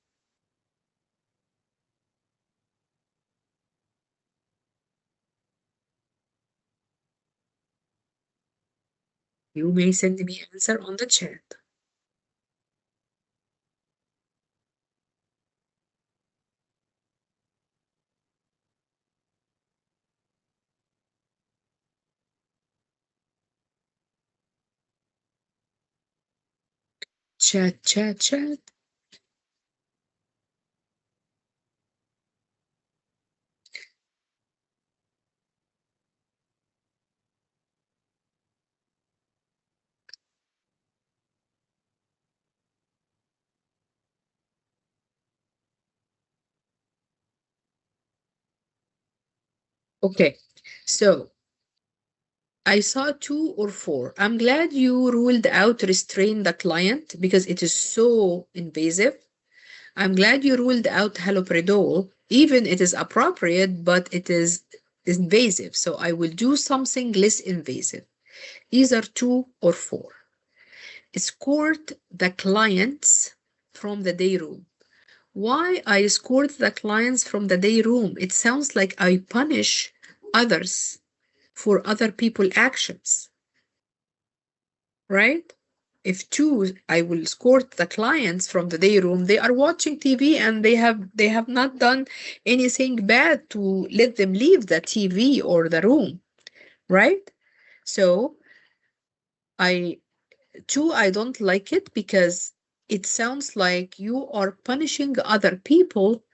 A: You may send me answer on the chat. Chat, chat, chat. Okay, so I saw 2 or 4. I'm glad you ruled out restrain the client because it is so invasive. I'm glad you ruled out haloperidol Even it is appropriate, but it is invasive. So I will do something less invasive, either 2 or 4. Escort the clients from the day room. Why I escort the clients from the day room? It sounds like I punish others for other people's actions, right? If 2, I will escort the clients from the day room. They are watching TV and they have not done anything bad to let them leave the TV or the room, right? So 2, I don't like it because it sounds like you are punishing other people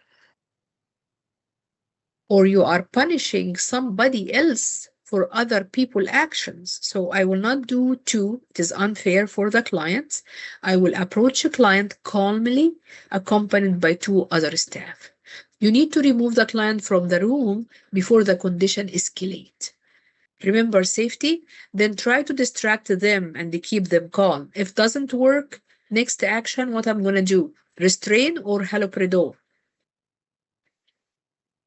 A: or you are punishing somebody else for other people's actions. So I will not do 2. It is unfair for the clients. I will approach a client calmly, accompanied by 2 other staff. You need to remove the client from the room before the condition escalates. Remember safety, then try to distract them and keep them calm. If doesn't work, next action, what I'm gonna do? Restrain or haloperidol.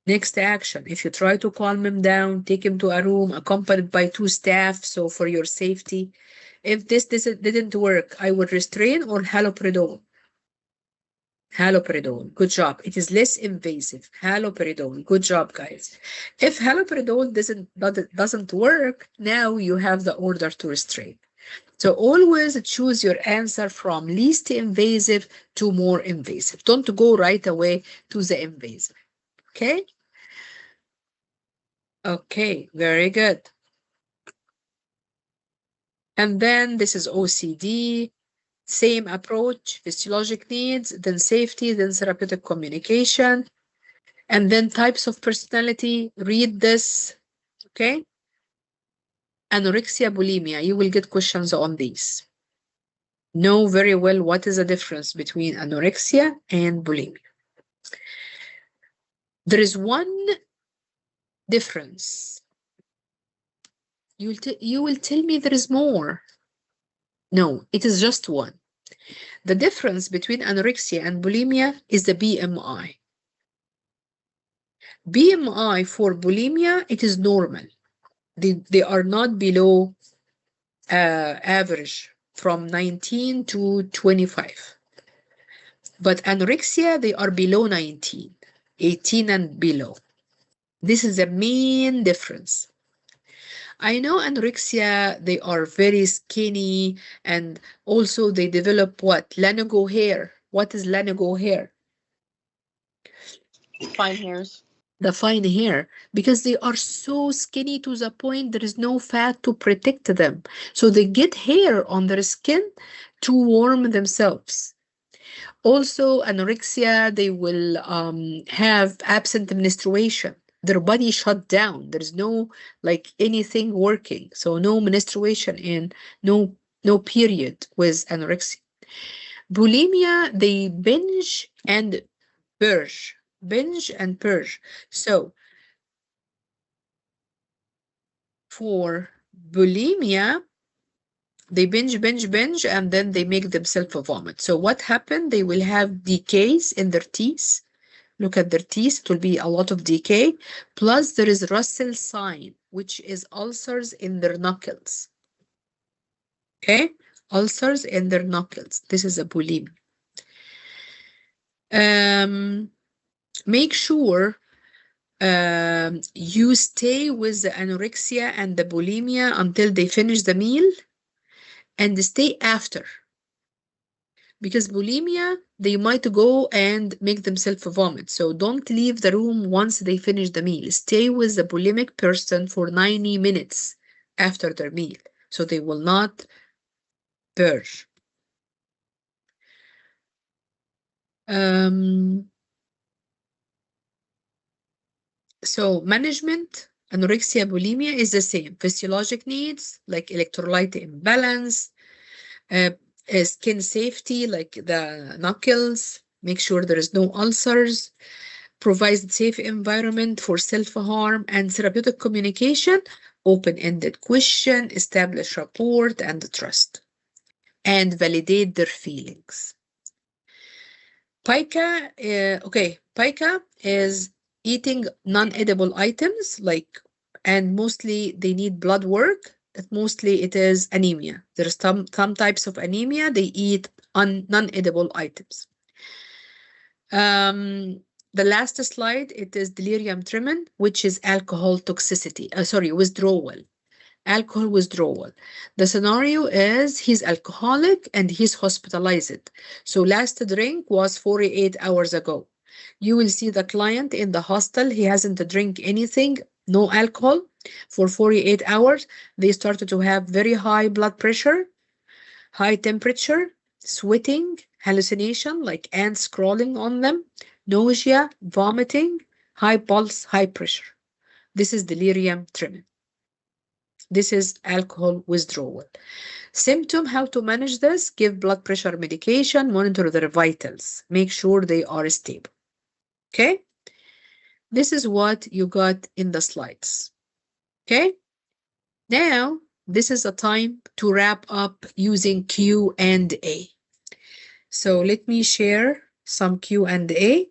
A: Next action, if you try to calm him down, take him to a room accompanied by 2 staff, so for your safety. If this didn't work, I would restrain or haloperidol. Haloperidol, good job. It is less invasive. Haloperidol, good job, guys. If haloperidol doesn't work, now you have the order to restrain. So always choose your answer from least invasive to more invasive. Don't go right away to the invasive. Okay? Okay, very good. And then this is OCD. Same approach, physiologic needs, then safety, then therapeutic communication, and then types of personality. Read this, okay? Anorexia, bulimia. You will get questions on these. Know very well what is the difference between anorexia and bulimia. There is one difference. You will tell me there is more. No, it is just one. The difference between anorexia and bulimia is the BMI. BMI for bulimia, it is normal. They are not below average from 19 to 25. But anorexia, they are below 19, 18 and below. This is the main difference. I know anorexia, they are very skinny and also they develop what? Lanugo hair. What is Lanugo hair?
D: Fine hairs.
A: The fine hair, because they are so skinny to the point there is no fat to protect them. So they get hair on their skin to warm themselves. Also, anorexia, they will have absent menstruation. Their body shut down. There's no like anything working. So no menstruation and no period with anorexia. Bulimia, they binge and purge. Binge and purge. So for bulimia, they binge, and then they make themselves vomit. So what happened? They will have decays in their teeth. Look at their teeth. It will be a lot of decay. Plus there is Russell sign, which is ulcers in their knuckles. Okay? Ulcers in their knuckles. This is a bulimia. Make sure you stay with the anorexia and the bulimia until they finish the meal and stay after. Because bulimia, they might go and make themselves vomit. So don't leave the room once they finish the meal. Stay with the bulimic person for 90 minutes after their meal. So they will not purge. So management, anorexia, bulimia is the same. Physiologic needs like electrolyte imbalance, skin safety like the knuckles, make sure there is no ulcers, provide safe environment for self-harm, and therapeutic communication, open-ended question, establish rapport and trust, and validate their feelings. Pica, okay, Pica is eating non-edible items and mostly they need blood work. Mostly it is anemia. There's some types of anemia, they eat non-edible items. The last slide, it is delirium tremens, which is alcohol toxicity. Withdrawal. Alcohol withdrawal. The scenario is he's alcoholic and he's hospitalized. So last drink was 48 hours ago. You will see the client in the hostel. He hasn't drank anything, no alcohol for 48 hours. They started to have very high blood pressure, high temperature, sweating, hallucination like ants crawling on them, nausea, vomiting, high pulse, high pressure. This is delirium tremens. This is alcohol withdrawal. Symptom, how to manage this? Give blood pressure medication, monitor their vitals, make sure they are stable. Okay? This is what you got in the slides. Okay? Now, this is a time to wrap up using Q&A. So let me share some Q&A.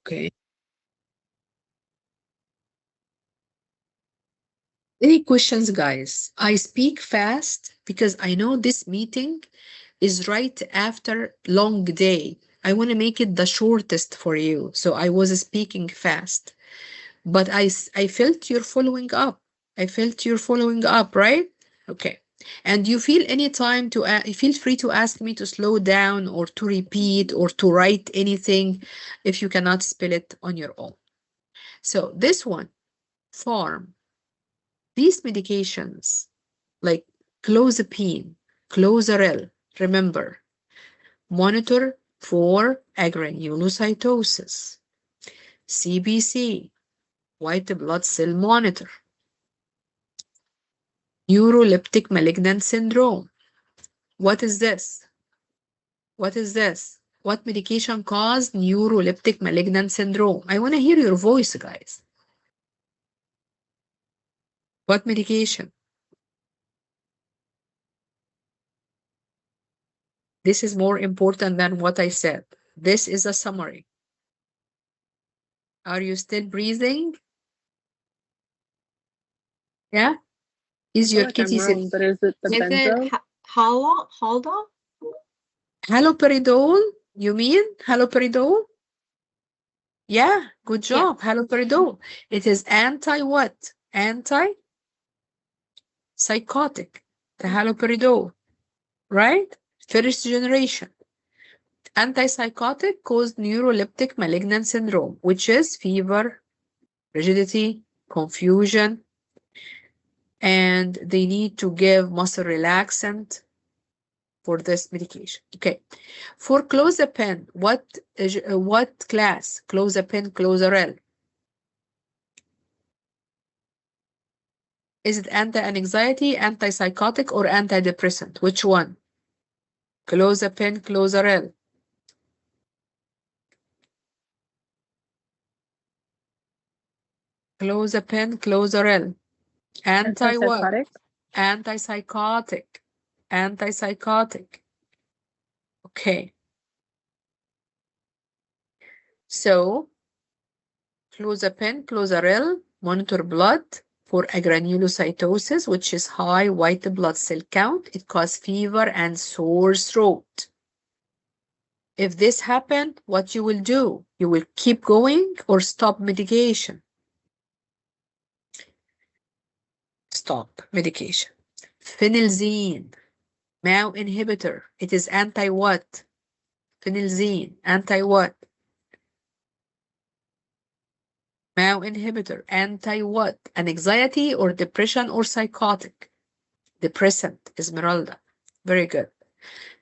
A: Okay. Any questions, guys? I speak fast because I know this meeting is right after long day. I want to make it the shortest for you. So I was speaking fast, but I felt you're following up. I felt you're following up, right? Okay. And you feel any time to feel free to ask me to slow down or to repeat or to write anything if you cannot spell it on your own. So this one, Pharm, these medications like clozapine, Clozaril, remember, monitor for agranulocytosis, CBC, white blood cell monitor, neuroleptic malignant syndrome. What is this? What is this? What medication caused neuroleptic malignant syndrome? I want to hear your voice, guys. What medication? This is more important than what I said. This is a summary. Are you still breathing? Yeah? Is your kitty
B: wrong, but is it the benzo?
C: Haldol?
A: Haloperidol? You mean haloperidol? Yeah, good job. Yeah. Haloperidol. It is anti-what? Anti-psychotic. The haloperidol, right? First generation. Antipsychotic caused neuroleptic malignant syndrome, which is fever, rigidity, confusion, and they need to give muscle relaxant for this medication. Okay. For clozapine, what class? Clozapine, Clozaril. Is it anti-anxiety, antipsychotic, or antidepressant? Which one? Clozapine, Clozaril. Clozapine, Clozaril. Anti-what? Antipsychotic. Antipsychotic. Okay. So, clozapine, Clozaril, monitor blood for agranulocytosis, which is high white blood cell count. It causes fever and sore throat. If this happened, what you will do? You will keep going or stop medication? Stop medication. Phenelzine, MAO inhibitor. It is anti-what? Phenelzine, anti-what? MAO inhibitor, anti-what? Anxiety or depression or psychotic? Depressant, Esmeralda. Very good.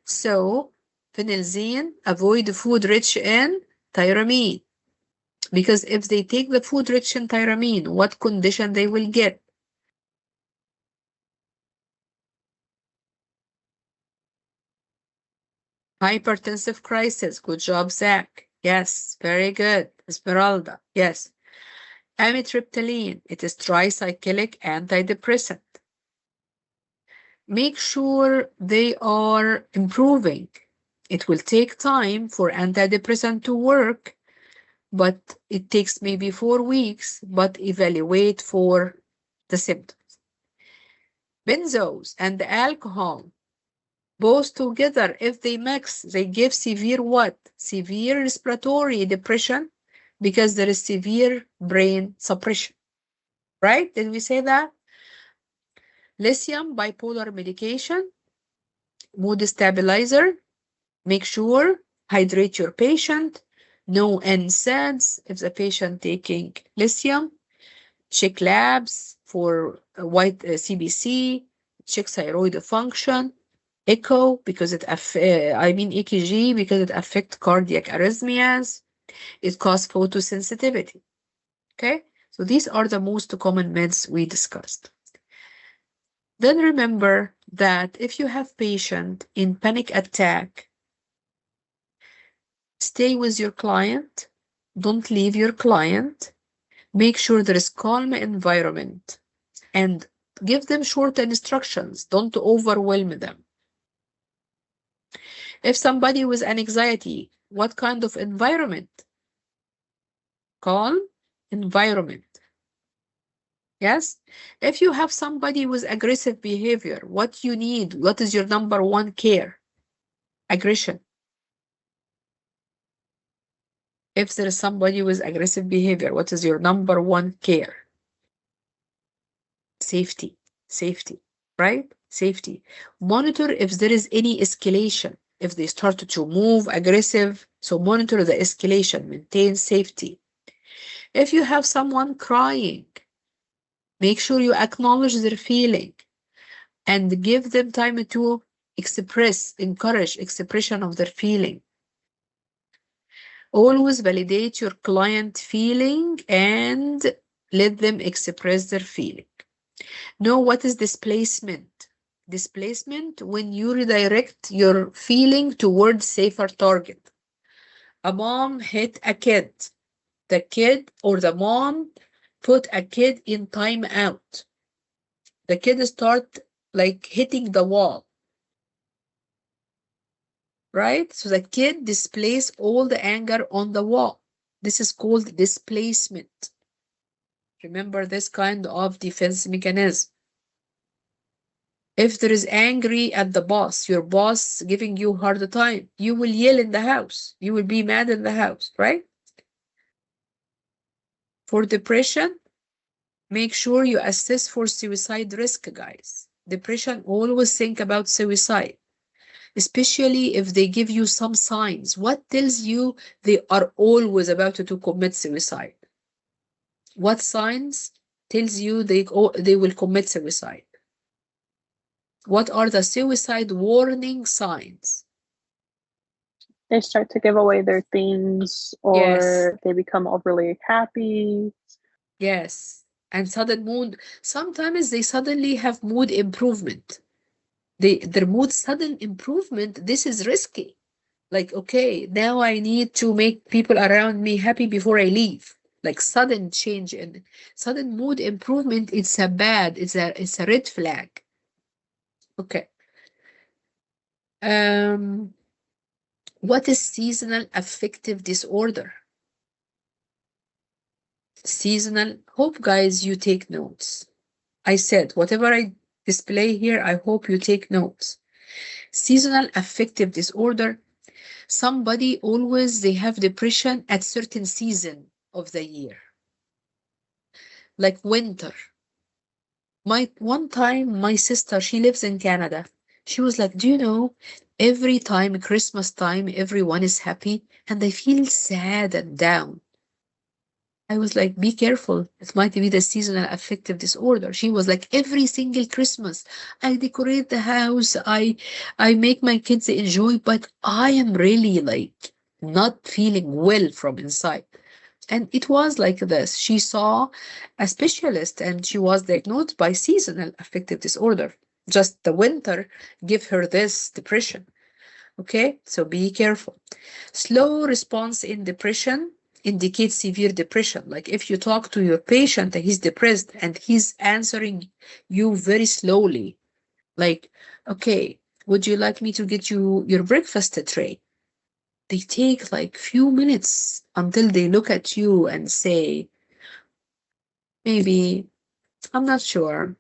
A: So, phenelzine, avoid food rich in tyramine. Because if they take the food rich in tyramine, what condition they will get? Hypertensive crisis. Good job, Zach. Yes, very good. Esmeralda. Yes. Amitriptyline. It is tricyclic antidepressant. Make sure they are improving. It will take time for antidepressant to work, but it takes maybe 4 weeks, but evaluate for the symptoms. Benzos and alcohol, both together, if they mix, they give severe what? Severe respiratory depression because there is severe brain suppression. Right? Did we say that? Lithium bipolar medication, mood stabilizer. Make sure, hydrate your patient. No NSAIDs if the patient taking lithium. Check labs for white CBC. Check thyroid function. Echo because EKG because it affects cardiac arrhythmias. It causes photosensitivity. Okay, so these are the most common meds we discussed. Then remember that if you have patient in panic attack, stay with your client. Don't leave your client. Make sure there is calm environment and give them short instructions. Don't overwhelm them. If somebody with an anxiety, what kind of environment? Calm environment. Yes? If you have somebody with aggressive behavior, what you need? What is your number one care? Aggression. If there is somebody with aggressive behavior, what is your number one care? Safety. Safety. Right? Safety. Monitor if there is any escalation. If they start to move aggressive, so monitor the escalation, maintain safety. If you have someone crying, make sure you acknowledge their feeling and give them time to encourage expression of their feeling. Always validate your client feeling and let them express their feeling. Know what is displacement. Displacement when you redirect your feeling towards safer target. A mom hit a kid. The kid or the mom put a kid in time out. The kid start like hitting the wall. Right? So the kid displays all the anger on the wall. This is called displacement. Remember this kind of defense mechanism. If there is angry at the boss, your boss giving you a hard time, you will yell in the house. You will be mad in the house, right? For depression, make sure you assess for suicide risk, guys. Depression, always think about suicide, especially if they give you some signs. What tells you they are always about to commit suicide? What signs tells you they will commit suicide? What are the suicide warning signs?
B: They start to give away their things, or
A: Yes.
B: they become overly happy.
A: Yes. And sudden mood. Sometimes they suddenly have mood improvement. Their mood sudden improvement, this is risky. Like, okay, now I need to make people around me happy before I leave. Like sudden change and sudden mood improvement, it's a red flag. Okay. What is seasonal affective disorder? Seasonal, hope guys you take notes. I said, whatever I display here, I hope you take notes. Seasonal affective disorder, somebody always, they have depression at certain season of the year. Like winter. One time, my sister, she lives in Canada. She was like, do you know, every time Christmas time, everyone is happy and I feel sad and down. I was like, be careful. It might be the seasonal affective disorder. She was like, every single Christmas, I decorate the house. I make my kids enjoy, but I am really like not feeling well from inside. And it was like this. She saw a specialist and she was diagnosed by seasonal affective disorder. Just the winter give her this depression. Okay, so be careful. Slow response in depression indicates severe depression. Like if you talk to your patient and he's depressed and he's answering you very slowly, like, okay, would you like me to get you your breakfast tray? They take like few minutes until they look at you and say, maybe, I'm not sure,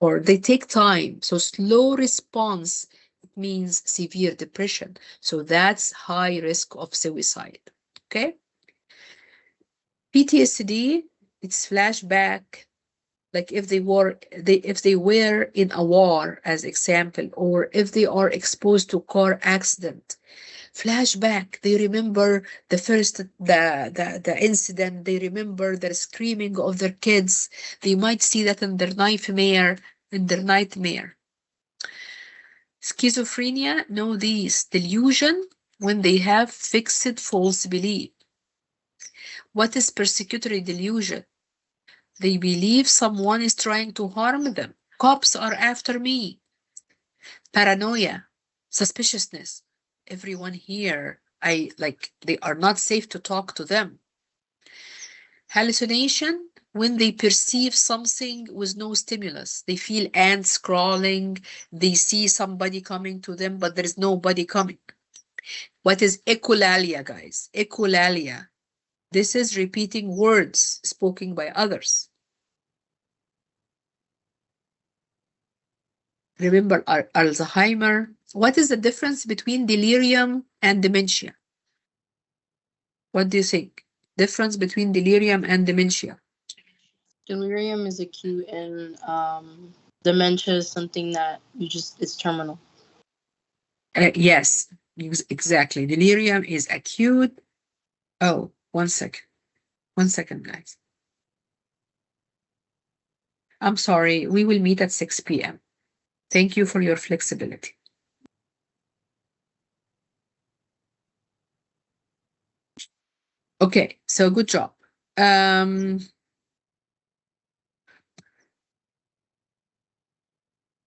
A: or they take time. So slow response means severe depression. So that's high risk of suicide. Okay. PTSD, it's flashback. Like if they were in a war, as example, or if they are exposed to car accident, flashback, they remember the incident, they remember the screaming of their kids, they might see that in their nightmare. Schizophrenia know these delusion when they have fixed false belief. What is persecutory delusion? They believe someone is trying to harm them. Cops are after me. Paranoia, suspiciousness. Everyone here, they are not safe to talk to them. Hallucination, when they perceive something with no stimulus. They feel ants crawling, they see somebody coming to them, but there is nobody coming. What is echolalia, guys? Echolalia. This is repeating words spoken by others. Remember Alzheimer. What is the difference between delirium and dementia? What do you think? Difference between delirium and dementia?
E: Delirium is acute, and dementia is something that it's terminal.
A: Yes, exactly. Delirium is acute. Oh, 1 second. 1 second, guys. I'm sorry. We will meet at 6 p.m. Thank you for your flexibility. Okay, so good job.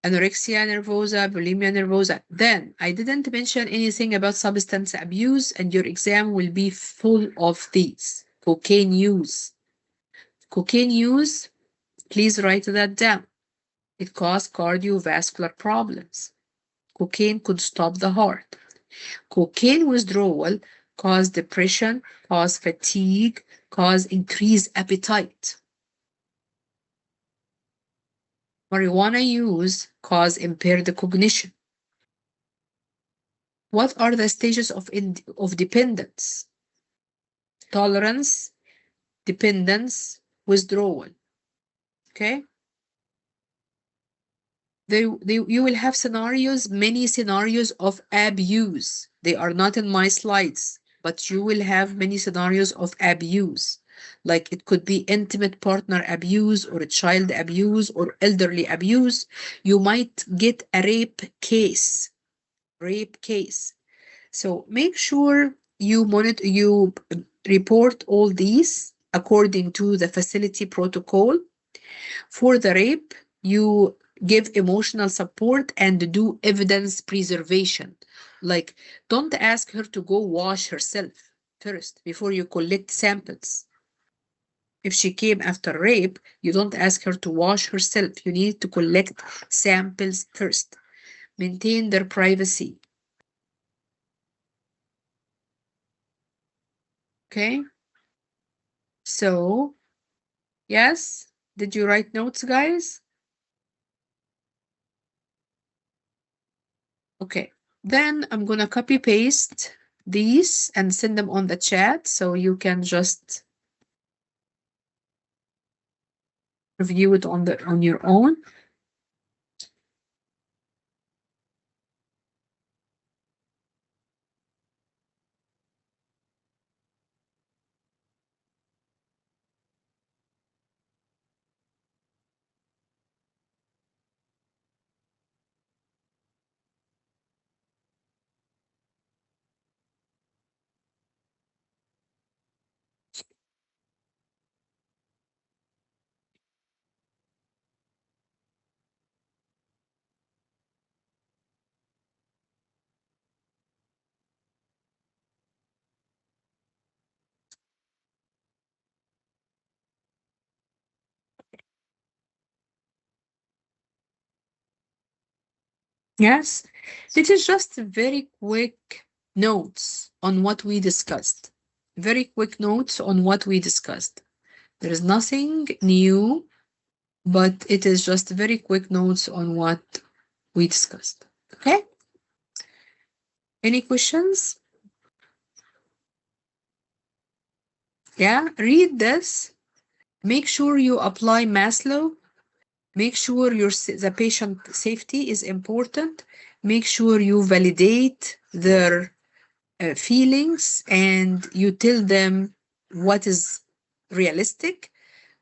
A: Anorexia nervosa, bulimia nervosa. Then I didn't mention anything about substance abuse, and your exam will be full of these. Cocaine use. Cocaine use, please write that down. It causes cardiovascular problems. Cocaine could stop the heart. Cocaine withdrawal cause depression, cause fatigue, cause increased appetite. Marijuana use cause impaired cognition. What are the stages of dependence? Tolerance, dependence, withdrawal. Okay? You will have scenarios, many scenarios of abuse. They are not in my slides, but you will have many scenarios of abuse. Like it could be intimate partner abuse or child abuse or elderly abuse. You might get a rape case. So make sure you report all these according to the facility protocol. For the rape, you give emotional support and do evidence preservation. Like, don't ask her to go wash herself first before you collect samples. If she came after rape, you don't ask her to wash herself. You need to collect samples first. Maintain their privacy. Okay? So, yes? Did you write notes, guys? Okay. Then I'm going to copy paste these and send them on the chat so you can just review it on your own. Yes, this is just very quick notes on what we discussed. Very quick notes on what we discussed. There is nothing new, but it is just very quick notes on what we discussed. Okay? Any questions? Yeah, read this. Make sure you apply Maslow. Make sure the patient safety is important. Make sure you validate their feelings and you tell them what is realistic,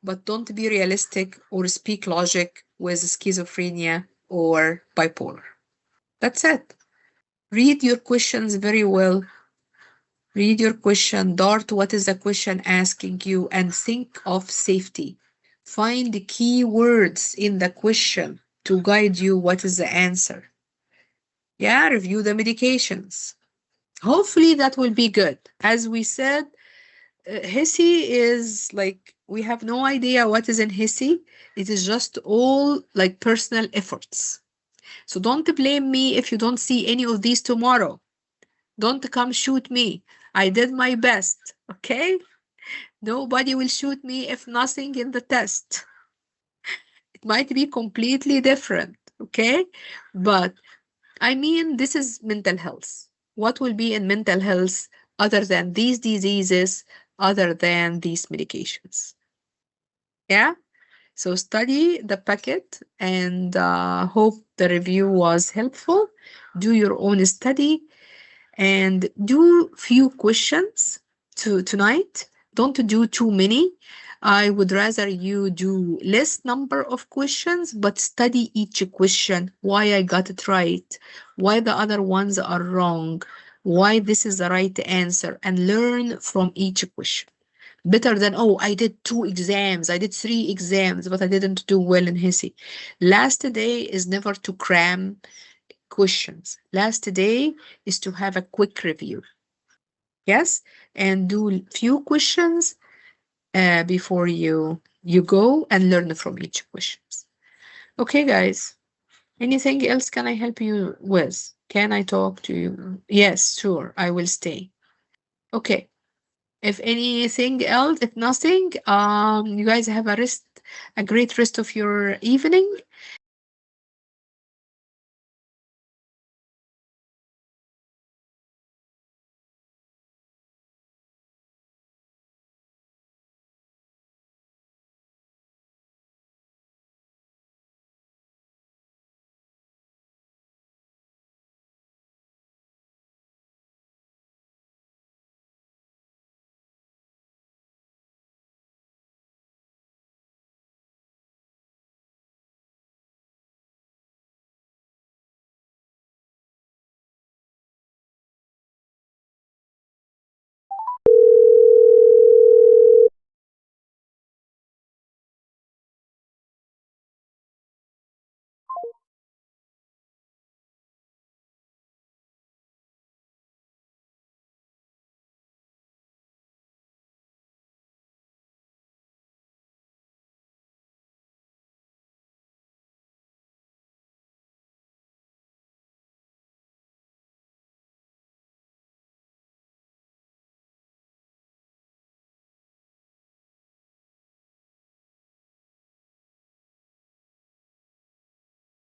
A: but don't be realistic or speak logic with schizophrenia or bipolar. That's it. Read your questions very well. Read your question, dart what is the question asking you, and think of safety. Find the key words in the question to guide you what is the answer. Yeah, review the medications. Hopefully that will be good. As we said, HISI is like, we have no idea what is in HISI. It is just all like personal efforts. So don't blame me if you don't see any of these tomorrow. Don't come shoot me. I did my best, okay? Nobody will shoot me if nothing in the test. It might be completely different, okay? But I mean, this is mental health. What will be in mental health other than these diseases, other than these medications? Yeah? So study the packet and hope the review was helpful. Do your own study and do few questions tonight. Don't do too many. I would rather you do less number of questions, but study each question. Why I got it right, why the other ones are wrong, why this is the right answer, and learn from each question. Better than, oh, I did 2 exams, I did 3 exams, but I didn't do well in HISI. Last day is never to cram questions. Last day is to have a quick review. Yes, and do few questions before you go and learn from each questions. Okay, guys. Anything else can I help you with? Can I talk to you? Yes, sure. I will stay. Okay. If anything else, if nothing, you guys have a great rest of your evening.